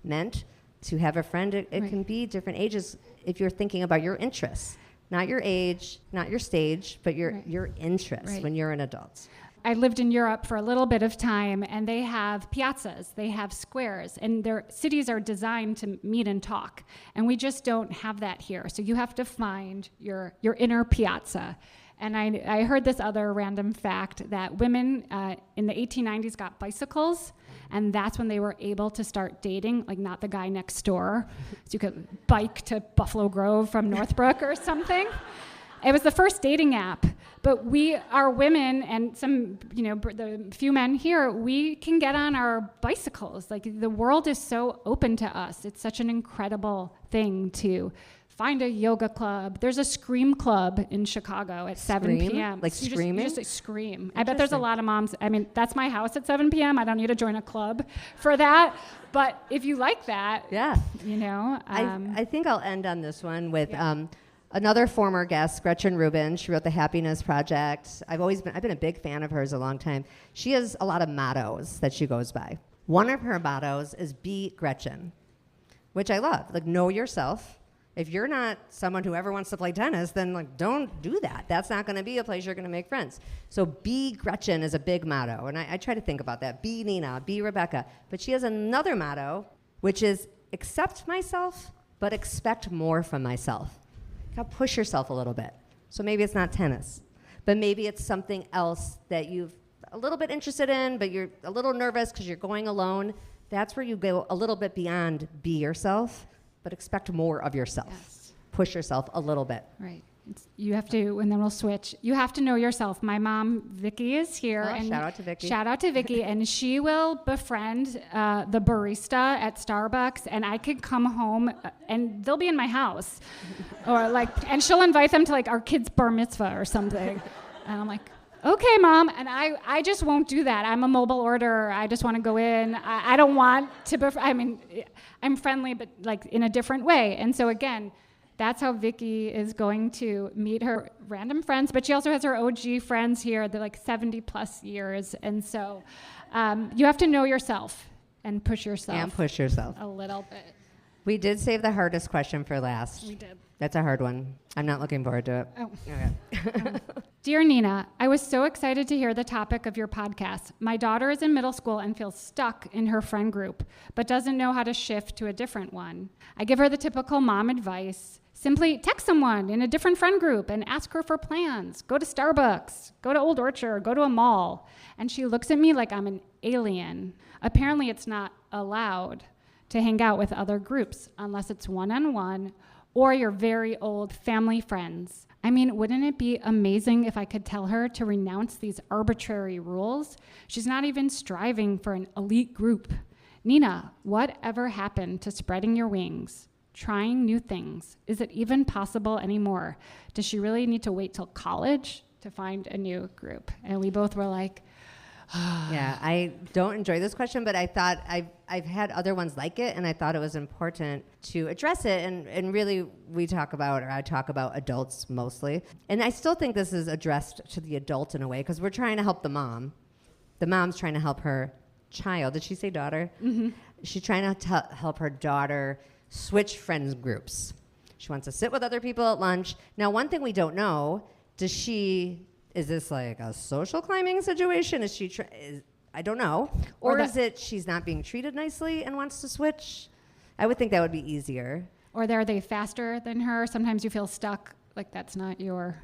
meant to have a friend. It can be different ages if you're thinking about your interests, not your age, not your stage, but your interests when you're an adult. I lived in Europe for a little bit of time, and they have piazzas, they have squares, and their cities are designed to meet and talk, and we just don't have that here. So you have to find your inner piazza. And I heard this other random fact that women in the 1890s got bicycles, and that's when they were able to start dating, like not the guy next door. So you could bike to Buffalo Grove from Northbrook or something. It was the first dating app. But we are women, and some, the few men here, we can get on our bicycles. Like, the world is so open to us. It's such an incredible thing to find a yoga club. There's a scream club in Chicago at 7 p.m. Like so screaming? You just say scream. I bet there's a lot of moms. I mean, that's my house at 7 p.m. I don't need to join a club for that. But if you like that, I think I'll end on this one with another former guest, Gretchen Rubin. She wrote The Happiness Project. I've been a big fan of hers a long time. She has a lot of mottos that she goes by. One of her mottos is Be Gretchen, which I love. Like, know yourself. If you're not someone who ever wants to play tennis, then don't do that. That's not going to be a place you're going to make friends. So Be Gretchen is a big motto, and I try to think about that. Be Nina, be Rebekah. But she has another motto, which is accept myself, but expect more from myself. You gotta push yourself a little bit. So maybe it's not tennis, but maybe it's something else that you're a little bit interested in, but you're a little nervous because you're going alone. That's where you go a little bit beyond be yourself, but expect more of yourself. Yes. Push yourself a little bit. Right. You have to, and then we'll switch. You have to know yourself. My mom, Vicky, is here. And shout out to Vicky. Shout out to Vicky. And she will befriend the barista at Starbucks, and I could come home, and they'll be in my house. And she'll invite them to our kid's bar mitzvah or something. And I'm like, okay, Mom. And I just won't do that. I'm a mobile order. I just want to go in. I don't want to, I'm friendly, but in a different way. And so again, that's how Vicky is going to meet her random friends, but she also has her OG friends here. They're 70 plus years. And so you have to know yourself and push yourself. A little bit. We did save the hardest question for last. We did. That's a hard one. I'm not looking forward to it. Oh. Okay. Dear Nina, I was so excited to hear the topic of your podcast. My daughter is in middle school and feels stuck in her friend group, but doesn't know how to shift to a different one. I give her the typical mom advice. Simply text someone in a different friend group and ask her for plans. Go to Starbucks, go to Old Orchard, go to a mall. And she looks at me like I'm an alien. Apparently it's not allowed to hang out with other groups unless it's one-on-one or your very old family friends. Wouldn't it be amazing if I could tell her to renounce these arbitrary rules? She's not even striving for an elite group. Nina, whatever happened to spreading your wings? Trying new things. Is it even possible anymore? Does she really need to wait till college to find a new group. And we both were like, Yeah, I don't enjoy this question, but I thought I've had other ones like it, and I thought it was important to address it. And really, I talk about adults mostly. And I still think this is addressed to the adult in a way, because we're trying to help the mom. The mom's trying to help her child. Did she say daughter? Mm-hmm. She's trying to help her daughter switch friends groups. She wants to sit with other people at lunch. Now, one thing we don't know, is this like a social climbing situation? Is she, I don't know. Or is it she's not being treated nicely and wants to switch? I would think that would be easier. Or are they faster than her? Sometimes you feel stuck, like that's not your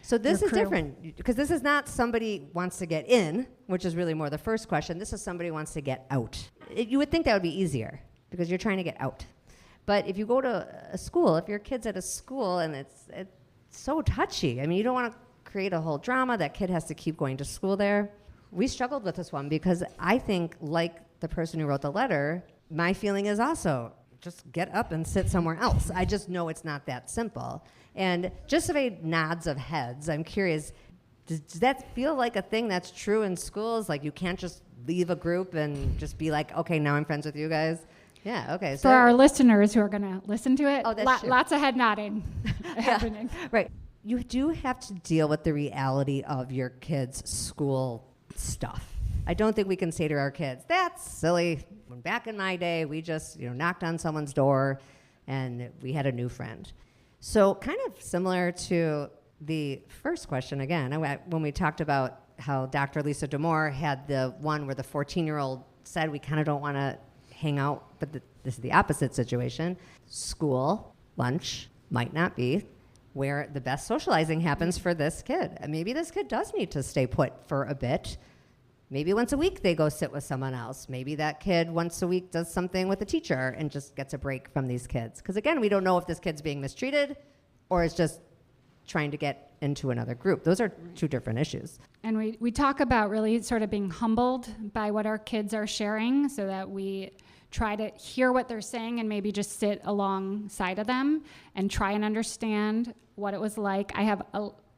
So this is crew. different, because this is not somebody wants to get in, which is really more the first question. This is somebody wants to get out. You would think that would be easier, because you're trying to get out. But if you go to a school, if your kid's at a school and it's so touchy, I mean, you don't want to create a whole drama. That kid has to keep going to school there. We struggled with this one because I think, like the person who wrote the letter, my feeling is also just get up and sit somewhere else. I just know it's not that simple. And just survey nods of heads. I'm curious, does that feel like a thing that's true in schools? Like you can't just leave a group and just be like, okay, now I'm friends with you guys? Yeah, okay. For our listeners who are going to listen to it, true. Lots of head nodding happening. Right. You do have to deal with the reality of your kids' school stuff. I don't think we can say to our kids, that's silly. When back in my day, we just knocked on someone's door and we had a new friend. So kind of similar to the first question again, when we talked about how Dr. Lisa Damore had the one where the 14-year-old said we kind of don't want to hang out, but this is the opposite situation. School, lunch might not be where the best socializing happens for this kid. And maybe this kid does need to stay put for a bit. Maybe once a week they go sit with someone else. Maybe that kid once a week does something with a teacher and just gets a break from these kids. Because again, we don't know if this kid's being mistreated or is just trying to get into another group. Those are two different issues. And we talk about really sort of being humbled by what our kids are sharing so that we try to hear what they're saying and maybe just sit alongside of them and try and understand what it was like.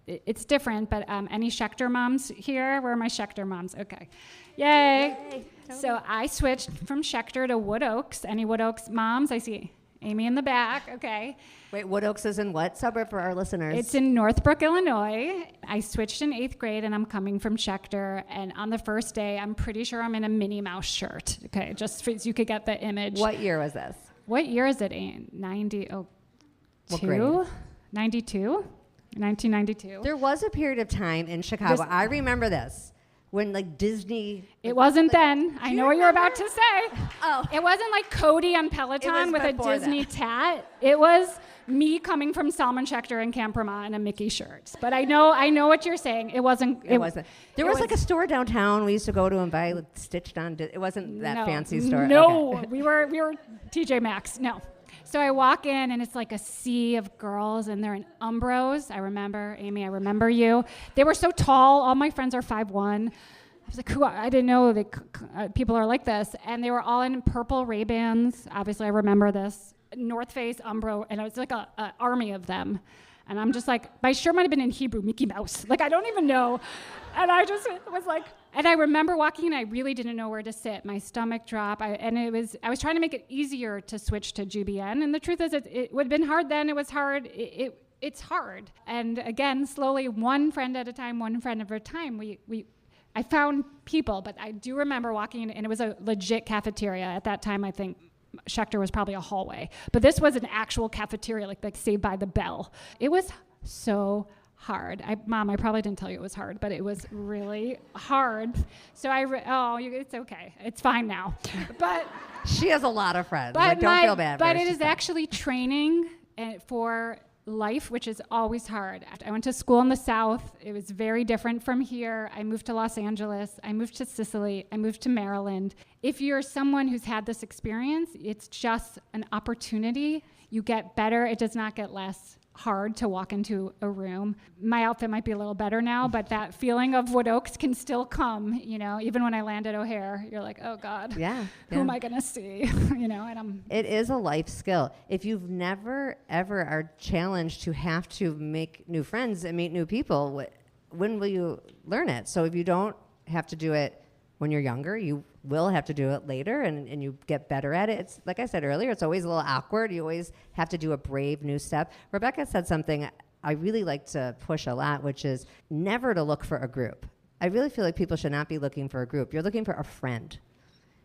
It's different, but any Schechter moms here? Where are my Schechter moms? Okay. Yay. So I switched from Schechter to Wood Oaks. Any Wood Oaks moms? I see Amy in the back. Okay. Wait, Wood Oaks is in what suburb for our listeners? It's in Northbrook, Illinois. I switched in 8th grade, and I'm coming from Schechter. And on the first day, I'm pretty sure I'm in a Minnie Mouse shirt. Okay, just so you could get the image. What year was this? What year is it? 90? Oh, what 2? grade? 92? 1992. There was a period of time in Chicago, I remember this, when like Disney... It wasn't then. I know what you're about to say. Oh. It wasn't like Cody on Peloton with a Disney tat. It was me coming from Salmon Schechter and Camp Vermont in a Mickey shirt. But I know what you're saying. It wasn't. It wasn't. There was like a store downtown we used to go to and buy like, stitched on. It wasn't that fancy store. No, okay. we were TJ Maxx. No. So I walk in, and it's like a sea of girls, and they're in Umbros. I remember, Amy, I remember you. They were so tall. All my friends are 5'1". I was like, I didn't know that people are like this. And they were all in purple Ray-Bans. Obviously, I remember this. North Face, Umbro, and it was like an army of them. And I'm just like, my shirt might have been in Hebrew, Mickey Mouse. Like, I don't even know. And I just was like, and I remember walking in, I really didn't know where to sit. My stomach dropped. I was trying to make it easier to switch to GBN. And the truth is, it would have been hard then. It was hard. It's hard. And again, slowly, one friend at a time, I found people, but I do remember walking in, and it was a legit cafeteria. At that time, I think Schechter was probably a hallway. But this was an actual cafeteria, like Saved by the Bell. It was so hard. Mom, I probably didn't tell you it was hard, but it was really hard. So it's okay. It's fine now. But she has a lot of friends. Don't feel bad. But it is actually training for life, which is always hard. I went to school in the South. It was very different from here. I moved to Los Angeles. I moved to Sicily. I moved to Maryland. If you're someone who's had this experience, it's just an opportunity. You get better. It does not get less hard to walk into a room. My outfit might be a little better now, but that feeling of Wood Oaks can still come, even when I land at O'Hare, you're like, oh God, who am I going to see? It is a life skill. If you've never, ever are challenged to have to make new friends and meet new people, when will you learn it? So if you don't have to do it when you're younger, you will have to do it later, and you get better at it. It's like I said earlier, it's always a little awkward. You always have to do a brave new step. Rebekah said something I really like to push a lot, which is never to look for a group. I really feel like people should not be looking for a group. You're looking for a friend,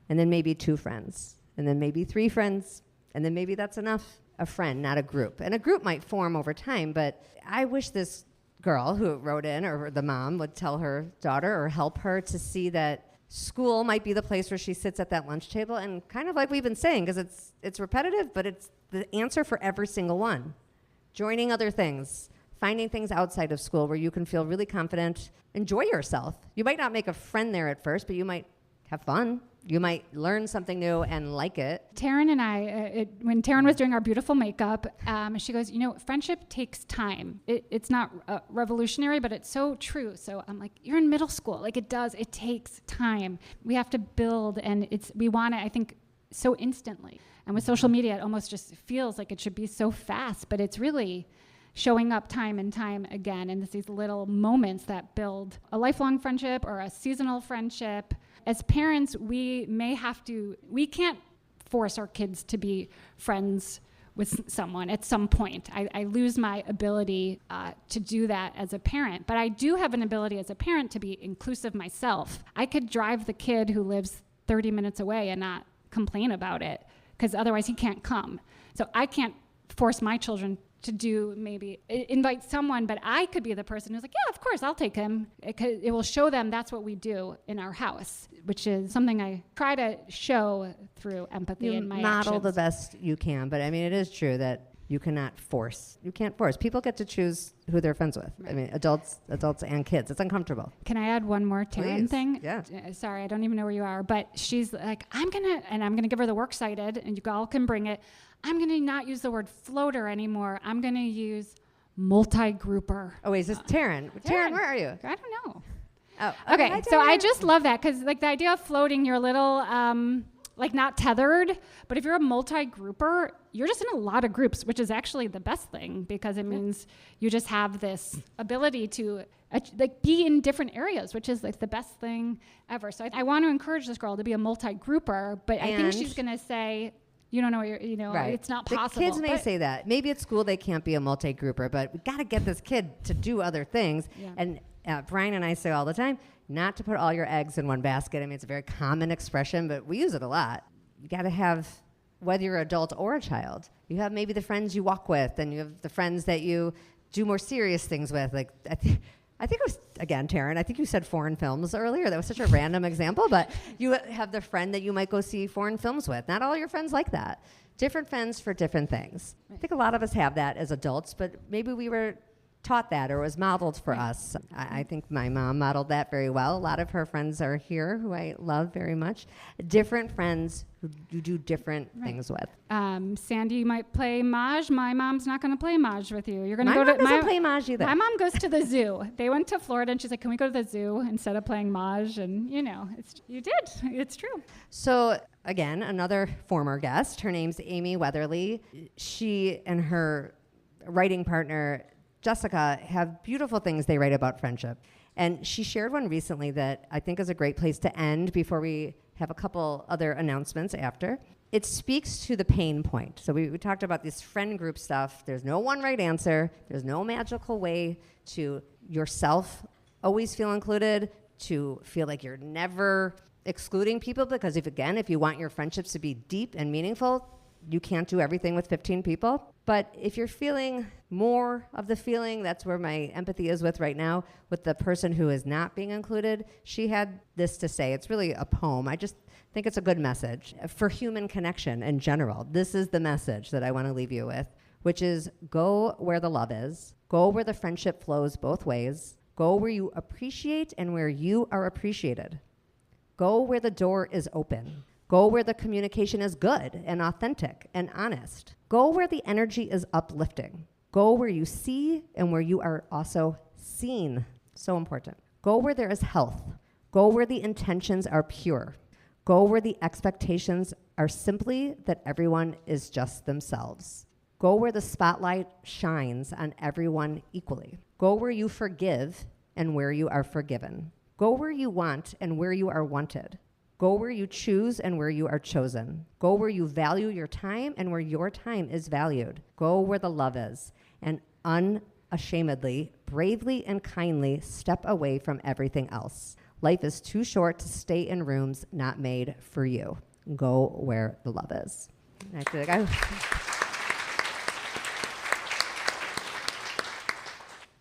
and then maybe 2 friends, and then maybe 3 friends, and then maybe that's enough. A friend, not a group. And a group might form over time, but I wish this girl who wrote in, or the mom, would tell her daughter or help her to see that school might be the place where she sits at that lunch table, and kind of like we've been saying, because it's repetitive, but it's the answer for every single one. Joining other things, finding things outside of school where you can feel really confident, enjoy yourself. You might not make a friend there at first, but you might have fun. You might learn something new and like it. Taryn and I, when Taryn was doing our beautiful makeup, she goes, friendship takes time. It's not revolutionary, but it's so true. So I'm like, you're in middle school. Like it takes time. We have to build, and we want it, I think, so instantly. And with social media, it almost just feels like it should be so fast, but it's really showing up time and time again. And it's these little moments that build a lifelong friendship or a seasonal friendship. As parents, we can't force our kids to be friends with someone at some point. I lose my ability to do that as a parent, but I do have an ability as a parent to be inclusive myself. I could drive the kid who lives 30 minutes away and not complain about it, because otherwise he can't come. So I can't force my children to maybe invite someone, but I could be the person who's like, yeah, of course, I'll take him. It will show them that's what we do in our house, which is something I try to show through empathy in my model actions. the best you can, but I mean, it is true that you can't force. People get to choose who they're friends with. Right. I mean, adults and kids. It's uncomfortable. Can I add one more Taryn thing? Yeah. Sorry, I don't even know where you are, but she's like, I'm gonna give her the works cited, and you all can bring it. I'm gonna not use the word floater anymore. I'm gonna use multi-grouper. Oh wait, is this Taryn? Taryn, where are you? I don't know. Oh, okay. Hi, So I just love that, because like the idea of floating, you're a little like not tethered, but if you're a multi-grouper, you're just in a lot of groups, which is actually the best thing, because it means you just have this ability to like be in different areas, which is like the best thing ever. So I want to encourage this girl to be a multi-grouper, but I think she's going to say, you don't know what right. It's not possible. The kids may say that. Maybe at school they can't be a multi-grouper, but we got to get this kid to do other things. Yeah. And Brian and I say all the time, not to put all your eggs in one basket. I mean, it's a very common expression, but we use it a lot. You got to have, whether you're an adult or a child, you have maybe the friends you walk with, and you have the friends that you do more serious things with. Like I think it was, again, Taryn, I think you said foreign films earlier. That was such a random example, but you have the friend that you might go see foreign films with. Not all your friends like that. Different friends for different things. I think a lot of us have that as adults, but maybe we were taught that or was modeled for us. I think my mom modeled that very well. A lot of her friends are here who I love very much. Different friends who you do different things with. Sandy might play Mahj. My mom's not going to play Mahj with you. You're going to go to. My mom doesn't play Mahj either. My mom goes to the zoo. They went to Florida, and she's like, "Can we go to the zoo instead of playing Mahj?" And you did. It's true. So again, another former guest. Her name's Amy Weatherly. She and her writing partner Jessica have beautiful things they write about friendship. And she shared one recently that I think is a great place to end before we have a couple other announcements after. It speaks to the pain point. So we talked about this friend group stuff. There's no one right answer. There's no magical way to yourself always feel included, to feel like you're never excluding people, because if you want your friendships to be deep and meaningful, you can't do everything with 15 people. But if you're feeling more of the feeling, that's where my empathy is with right now, with the person who is not being included. She had this to say. It's really a poem. I just think it's a good message for human connection in general. This is the message that I want to leave you with, which is go where the love is. Go where the friendship flows both ways. Go where you appreciate and where you are appreciated. Go where the door is open. Go where the communication is good and authentic and honest. Go where the energy is uplifting. Go where you see and where you are also seen. So important. Go where there is health. Go where the intentions are pure. Go where the expectations are simply that everyone is just themselves. Go where the spotlight shines on everyone equally. Go where you forgive and where you are forgiven. Go where you want and where you are wanted. Go where you choose and where you are chosen. Go where you value your time and where your time is valued. Go where the love is. And unashamedly, bravely, and kindly step away from everything else. Life is too short to stay in rooms not made for you. Go where the love is.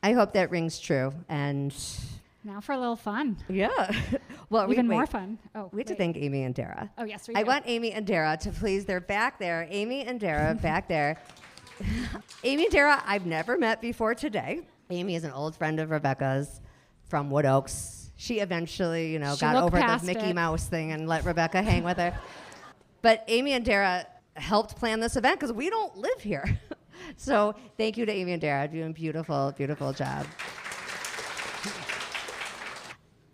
I hope that rings true. And now for a little fun. yeah. Well, even more fun. Oh, we have to thank Amy and Dara. Oh, yes, we I do. want Amy and Dara to please. They're back there. Amy and Dara back there. Amy and Dara, I've never met before today. Amy is an old friend of Rebekah's from Wood Oaks. She eventually, got over the Mickey Mouse thing and let Rebekah hang with her. But Amy and Dara helped plan this event because we don't live here. So thank you to Amy and Dara. Doing a beautiful, beautiful job.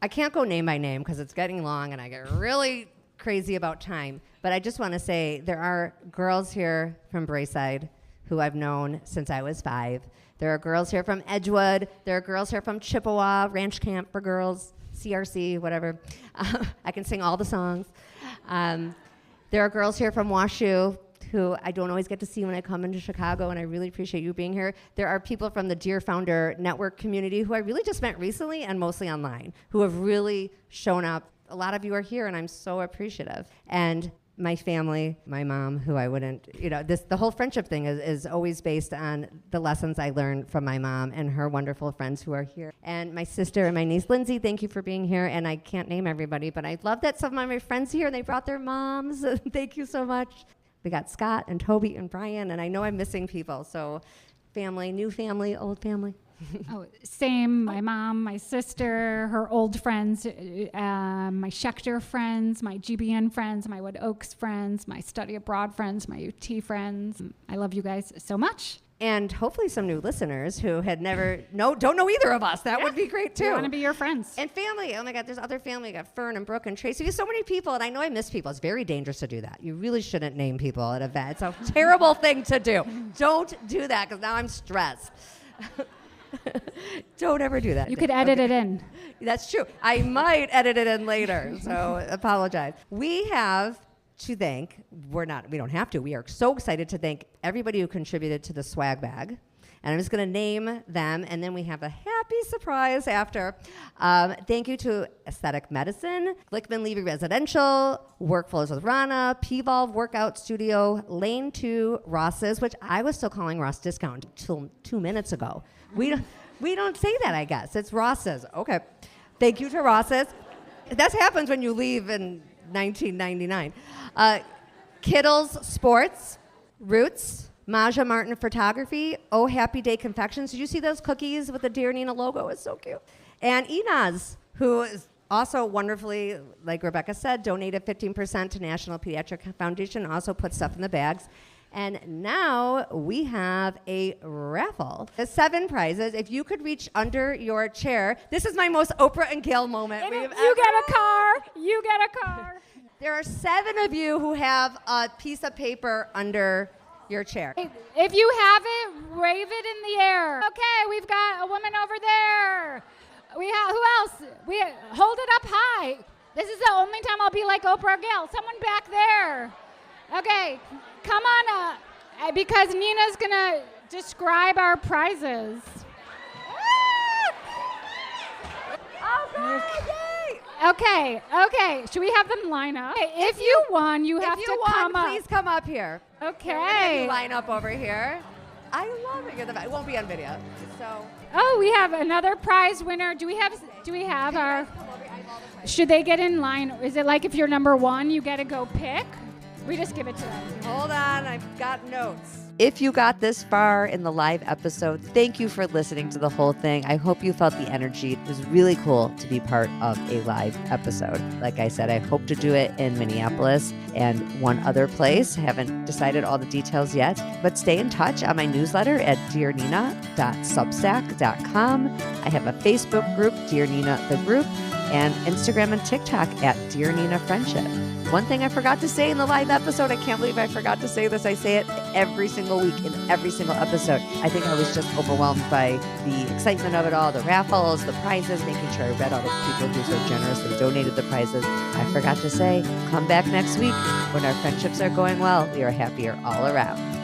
I can't go name by name because it's getting long and I get really crazy about time. But I just want to say there are girls here from Braeside who I've known since I was 5. There are girls here from Edgewood. There are girls here from Chippewa, Ranch Camp for Girls, CRC, whatever. I can sing all the songs. There are girls here from WashU who I don't always get to see when I come into Chicago, and I really appreciate you being here. There are people from the Dear Founder Network community who I really just met recently and mostly online, who have really shown up. A lot of you are here, and I'm so appreciative. And my family, my mom, who I wouldn't, the whole friendship thing is always based on the lessons I learned from my mom and her wonderful friends who are here. And my sister and my niece, Lindsay, thank you for being here. And I can't name everybody, but I love that some of my friends here, and they brought their moms. Thank you so much. We got Scott and Toby and Brian, and I know I'm missing people. So family, new family, old family. Oh, same. My mom, my sister, her old friends, my Schechter friends, my GBN friends, my Wood Oaks friends, my study abroad friends, my UT friends. I love you guys so much. And hopefully some new listeners who had don't know either of us. That would be great too. We want to be your friends. And family. Oh my God, there's other family. I got Fern and Brooke and Tracy. There's so many people, and I know I miss people. It's very dangerous to do that. You really shouldn't name people at events. It's a terrible thing to do. Don't do that, because now I'm stressed. Don't ever do that. You could edit it in. That's true. I might edit it in later, so apologize. We have to thank, we don't have to, we are so excited to thank everybody who contributed to the swag bag. And I'm just going to name them, and then we have a happy surprise after. Thank you to Aesthetic Medicine, Glickman Levy Residential, Workflows with Rana, P-Volve Workout Studio, Lane 2, Ross's, which I was still calling Ross Discount till 2 minutes ago. We don't say that, I guess. It's Ross's. Okay. Thank you to Ross's. That happens when you leave in 1999. Kittles Sports, Roots, Mahj Martin Photography, Oh Happy Day Confections. Did you see those cookies with the Dear Nina logo? It's so cute. And Inaz, who is also wonderfully, like Rebekah said, donated 15% to National Pediatric Foundation, also put stuff in the bags. And now we have a raffle. There's 7 prizes. If you could reach under your chair, this is my most Oprah and Gail moment. You get a car. You get a car. There are 7 of you who have a piece of paper under your chair. If you have it, wave it in the air. Okay, we've got a woman over there. Who else? Hold it up high. This is the only time I'll be like Oprah or Gail. Someone back there. Okay, come on up, because Nina's gonna describe our prizes. Oh, God, yay! Okay. Should we have them line up? Okay, if you won, you have to come up. Please come up here. Okay. You line up over here. I love it. It won't be on video. So. Oh, we have another prize winner. Do we have our? Should they get in line? Is it like if you're number 1, you get to go pick? We just give it to them. Hold on, I've got notes. If you got this far in the live episode, thank you for listening to the whole thing. I hope you felt the energy. It was really cool to be part of a live episode. Like I said, I hope to do it in Minneapolis and one other place. Haven't decided all the details yet, but stay in touch on my newsletter at dearnina.substack.com. I have a Facebook group, Dear Nina, the group. and Instagram and TikTok at Dear Nina Friendship. One thing I forgot to say in the live episode, I can't believe I forgot to say this. I say it every single week in every single episode. I think I was just overwhelmed by the excitement of it all, the raffles, the prizes, making sure I read all the people who so generously donated the prizes. I forgot to say, come back next week when our friendships are going well. We are happier all around.